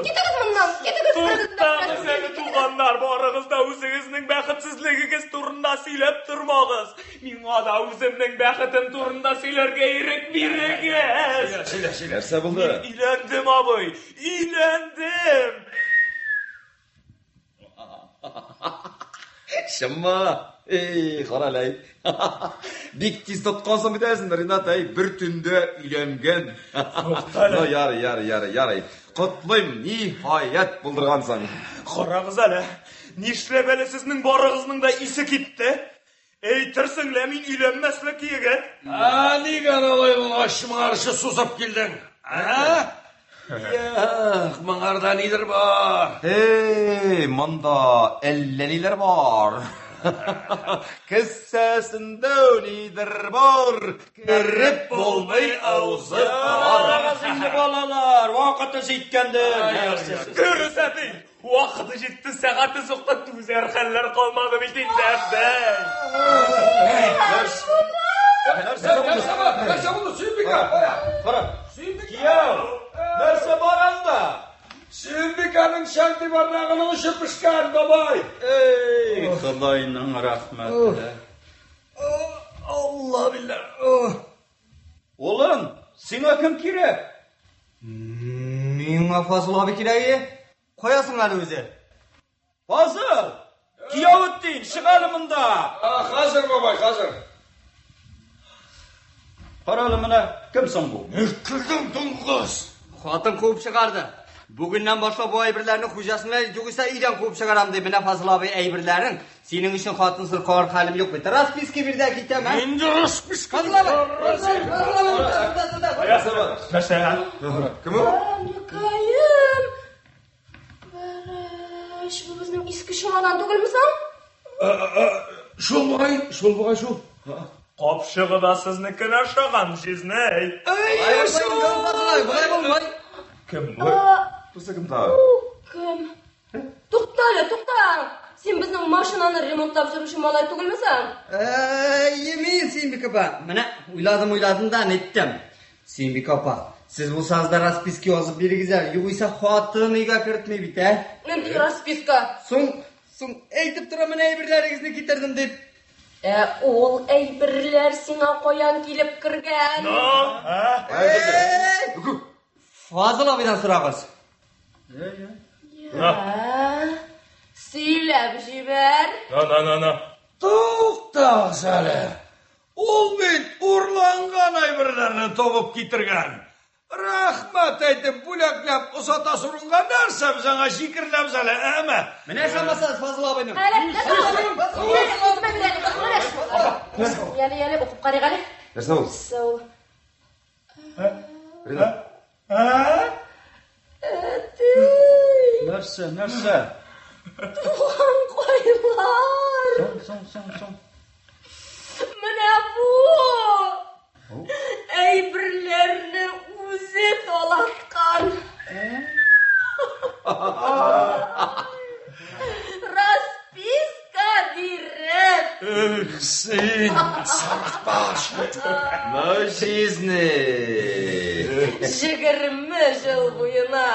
[SPEAKER 3] Китегез моннан, китегез.
[SPEAKER 4] Туктагыз, әни туганнар, барыгыз да үзегезнең бәхетсезлегегез турында сөйләп тормагыз. Миңа да үземнең бәхетем турында сөйләргә ирек бирегез.
[SPEAKER 5] Нәрсә булды?
[SPEAKER 4] Өйләндем, абый, өйләндем.
[SPEAKER 5] Шымма. Каралай. Бик тиз тоткансың бит әзен, Ринат, бер төндә өйләнгән. Ярый. Котлыйм, ниһаят булдыргансың.
[SPEAKER 4] Карагыз әле. Нишләп әле сезнең барыгызның да исе китте? Әйтерсең лә мин өйләнмәслек егет.
[SPEAKER 6] Нигә алай булгач моңарчы сузып килдең? Моңарда нидер бар?
[SPEAKER 5] Монда әллә ниләр бар. Кессәсендә нидер бар. Кереп булмый авызы бар.
[SPEAKER 7] Инде балалар, вакыты җиткәндер.
[SPEAKER 4] Көрсәтей, Vaqti жетті, сағаты соқты, түзер хәлләр қалмады бит инде.
[SPEAKER 6] Нәрсе bunu Sümbika?
[SPEAKER 7] Кияу, нәрсе бар анда?
[SPEAKER 6] Sümbika'nın şanti barnağını ışıp pişkan babay.
[SPEAKER 7] Ey, Құдайның рахметі.
[SPEAKER 6] Allah billah.
[SPEAKER 7] Олын, сиңа кім керек?
[SPEAKER 9] Миңа Фазыл abi керегі? Қоясың әлі өзі.
[SPEAKER 7] Фазыл, Кияуеттин, шығалы мұнда.
[SPEAKER 6] Hazır babay, hazır.
[SPEAKER 7] Қаралы мұна, кімсің бұл?
[SPEAKER 6] Ürküldüm Dungus.
[SPEAKER 9] Қатын қуып шығарды. Бүгіннен başla bu әйбірлерінің құжасына жүгіса үйден қуып шығарам деп міне Фазыл abi әйбірлерін. Сенің үшін қатын сыр қауыр қалым yok беті. Расписке бірде кетем, ә?
[SPEAKER 6] Şimdi raspiska.
[SPEAKER 9] Фазыл abi.
[SPEAKER 6] Kim o?
[SPEAKER 3] Никайым. Бәрәш, бұл біздің ескі шумадан түгілмісің?
[SPEAKER 6] Şol bagay şol.
[SPEAKER 4] Қапшығы да сізнікін ашаған жезней.
[SPEAKER 9] Бұлай болмай.
[SPEAKER 4] Кім бұл?
[SPEAKER 3] Кім? Тоқта. Сен біздің машинаны ремонттап жүруші малай түгілмісің?
[SPEAKER 9] Емейін Сенбек апа. Міне, ойладым да неттім. Сенбек апа, сіз болсаңызда расписке озып беріңіздер. Юғыса қуатын үйге кіртмей бит, ә?
[SPEAKER 3] Немді расписка?
[SPEAKER 9] Соң әйтіп тұра міне әйбірлеріңізді кетірдім деп.
[SPEAKER 3] Ол әйбірлер сіңа қоян келіп кірген.
[SPEAKER 9] Фазыл абайдан сұрағыз.
[SPEAKER 3] Сөйлеп жібер.
[SPEAKER 6] Тоқтағыз әлі. Ол бит ұрланған айбірлерін тоғып кетірген. Рахмат айтып, бүләкләп, ұсата сұрынған нәрсе bizanga шикірләп зәлі, әмі?
[SPEAKER 9] Міне шамасыз Фазыл абайның.
[SPEAKER 3] Әлі, оқып қариғалі.
[SPEAKER 5] Нәрсе ол?
[SPEAKER 3] Сол.
[SPEAKER 7] Нәрсе?
[SPEAKER 3] Туған қойлар.
[SPEAKER 7] Соң.
[SPEAKER 3] Міне бұл. Әйбірлеріні өзі толатқан. Расписка беріп.
[SPEAKER 6] Сен, сарықбаш.
[SPEAKER 5] Мау жизни.
[SPEAKER 3] 20 жыл бойына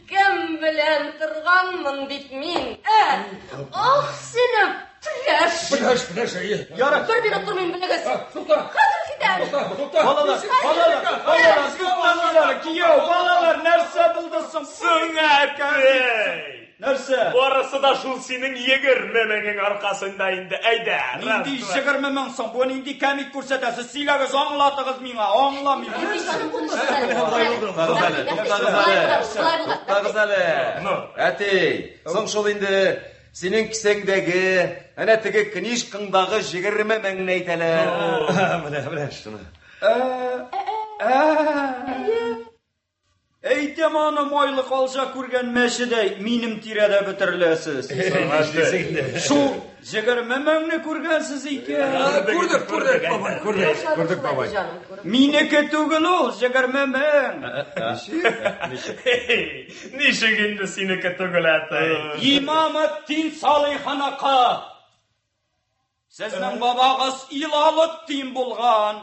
[SPEAKER 3] кім білен тұрғанмын бит мен. Сені пляж.
[SPEAKER 6] Пляж, әйе.
[SPEAKER 3] Бір минут тұрмайын білігіз. Қазір кетемін.
[SPEAKER 7] Балалар, Кияу, балалар, нәрсе бұлдысың?
[SPEAKER 4] Сүңәкей.
[SPEAKER 7] Нәрсе?
[SPEAKER 4] Орысы да шул сенің егір мемеңің арқасында инді. Әйді.
[SPEAKER 7] Нинди 20 мыңсың, бұл нинди кәмит көрсетәсі. Силәгіз аңлатығыз миңа, аңламайым.
[SPEAKER 5] Тоқтағыз әлі. Әтей, соң шол енді сенің кісеңдегі, әне тігі книжқыңдағы 20 мыңын әйтәлі.
[SPEAKER 6] Міне.
[SPEAKER 7] Әйтем аны майлы қалжа көрген мәшідей, минім тиреде бітірлесіз. Шул 20 мыңны көргенсіз екен.
[SPEAKER 6] Көрдік, бабай.
[SPEAKER 7] Минеке түгіл ол, 20 мың.
[SPEAKER 4] Нешік енді сенекі түгіл әтей?
[SPEAKER 7] Имаметтин Салиханақа. Сіздің бабағыз Илалыттин болған.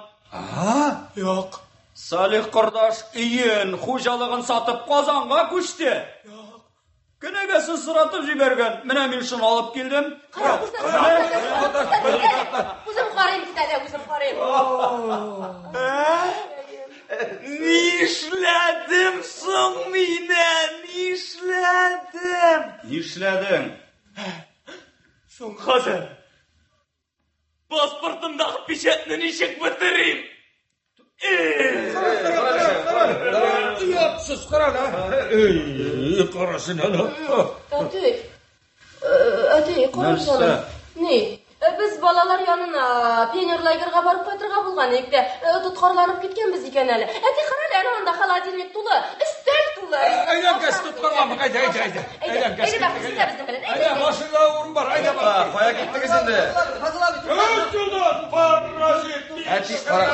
[SPEAKER 6] Yok.
[SPEAKER 7] Салих құрдаш үйін, қожалығын сатып қазанға көшті. Кінегесін сұратып жіберген. Міне мен шын алып келдім.
[SPEAKER 3] Өзім қарайым кетәлі, өзім қарайым.
[SPEAKER 7] Нишләдім соң менен, нишләдім.
[SPEAKER 4] Соң қазір, паспортымдағы печатны нешек бітірейм?
[SPEAKER 6] Yatsız karana. Karasın ana.
[SPEAKER 3] Әтей, қарасаным. Не? Біз балалар янына пионерлагерға барып қайтырға болған екті. Тұтқарланып кеткен біз екен әлі. Әтей, қаралы, анда холодильник тұлы, үстел тұлы.
[SPEAKER 6] Aydan kaç tutmam. Ayda.
[SPEAKER 3] Aydan kaç.
[SPEAKER 6] Ayda başında uğrum var. Ayda bak.
[SPEAKER 5] Қоя кеттіңіз енді.
[SPEAKER 9] Фазыл abi.
[SPEAKER 6] Öldürdün parazit.
[SPEAKER 5] Әтей, қара.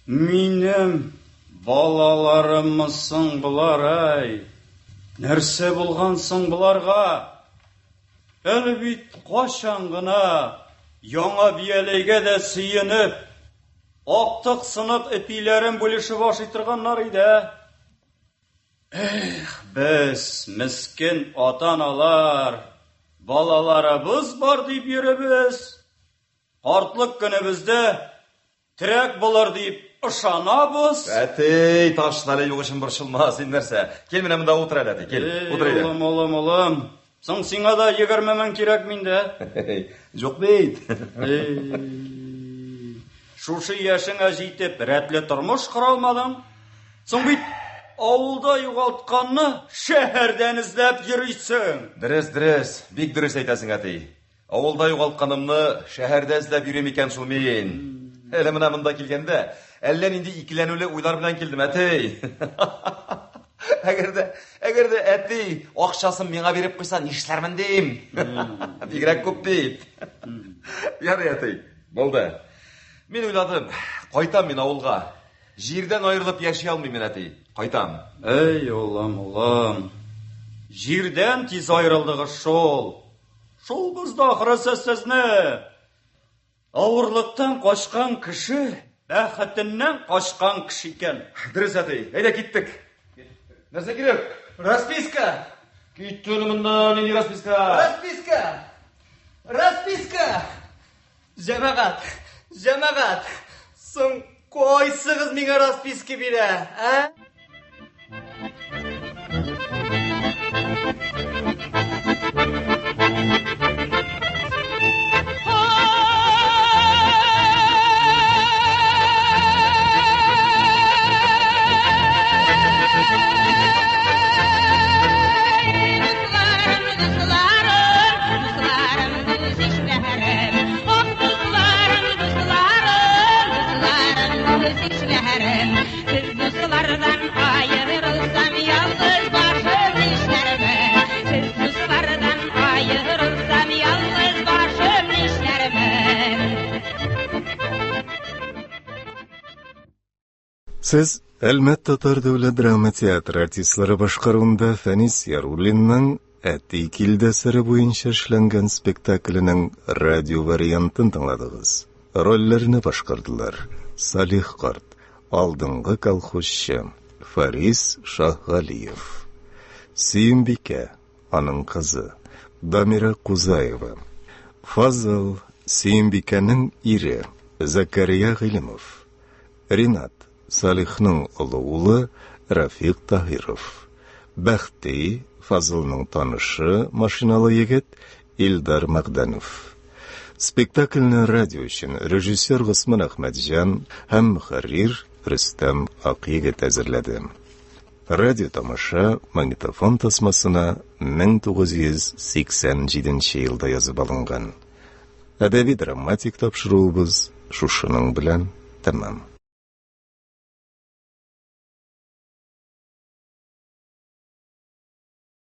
[SPEAKER 7] Минем балаларымысың бұлар, ай. Нәрсе булгансың буларга? Әле бит качан гына яңа бияләйгә дә сөенеп, актык сынық әтиләрен бүлешеп ашый торганнар иде. Без, мискин ата-аналар, балаларыбыз бар дип йөребез. Картлык көнебездә терәк булыр дип ышанабыз.
[SPEAKER 5] Әтей, ташлары юк өчен борчылма, син нәрсә? Кел менә монда утыр әле, әтей, кел. Утыр әле.
[SPEAKER 7] Улым. Соң сиңа да 20 мең кирәк миндә.
[SPEAKER 5] Юк бит.
[SPEAKER 7] Шушы яшеңә җитеп, рәтле тормыш кыра алмадың. Соң бит авылда югалтканны шәһәрдән эзләп йөрисең.
[SPEAKER 5] Дөрес, бик дөрес әйтәсең, әтей. Авылда югалтканымны шәһәрдә эзләп йөрим икән шул мин. Әле менә монда килгәндә, әллә нинди икеләнүле уйлар белән килдем, әтей. Әгәр дә әтей акчасын миңа биреп куйса, нишләрмен дим? Бигрәк күп бит. Ярый, әтей. Булды. Мин уйладым, кайтам мин авылга. Җирдән аерылып яши алмыйм мин, әтей. Кайтам.
[SPEAKER 7] Эй, улым. Җирдән тиз аерылдыгыз шул. Шул бездә ахрысы сезне. Авырлыктан качкан кеше, бәхетеннән качкан кеше икән.
[SPEAKER 5] Дөрес, әтей. Әйдә киттек. Нәрсә кирәк?
[SPEAKER 9] Расписка.
[SPEAKER 5] Киттем монда, нинди расписка?
[SPEAKER 9] Расписка. Җәмәгать. Соң кайсыгыз миңа расписка бирә, а?
[SPEAKER 1] Сез Әлмәт Татар дәүләт драма театры артистлары башкаруында Фәнис Яруллинның «Әти килде» сыры буенча эшләнгән спектакленең радио вариантын тыңладыгыз. Рольләрне башкардылар: Салих карт, алдынгы колхозчы Фарис Шахгалиев, Сөембикә, аның кызы Дамира Кузаева, Фазыл, Сөембикәнең ире Закария Гыйлемов, Ринат, Салихның олы улы Рафик Таһиров, Бәхти, Фазылның танышы машиналы егет Илдар Мәгдәнов. Спектакльне радио өчен режиссер Госман Әхмәтҗан һәм мөхәррир Рөстәм Акъегет әзерләде. Радио тамаша магнитофон тасмасына 1987 елда язып алынган. Әдәби драматик тапшыруыбыз шушының белән тәмам.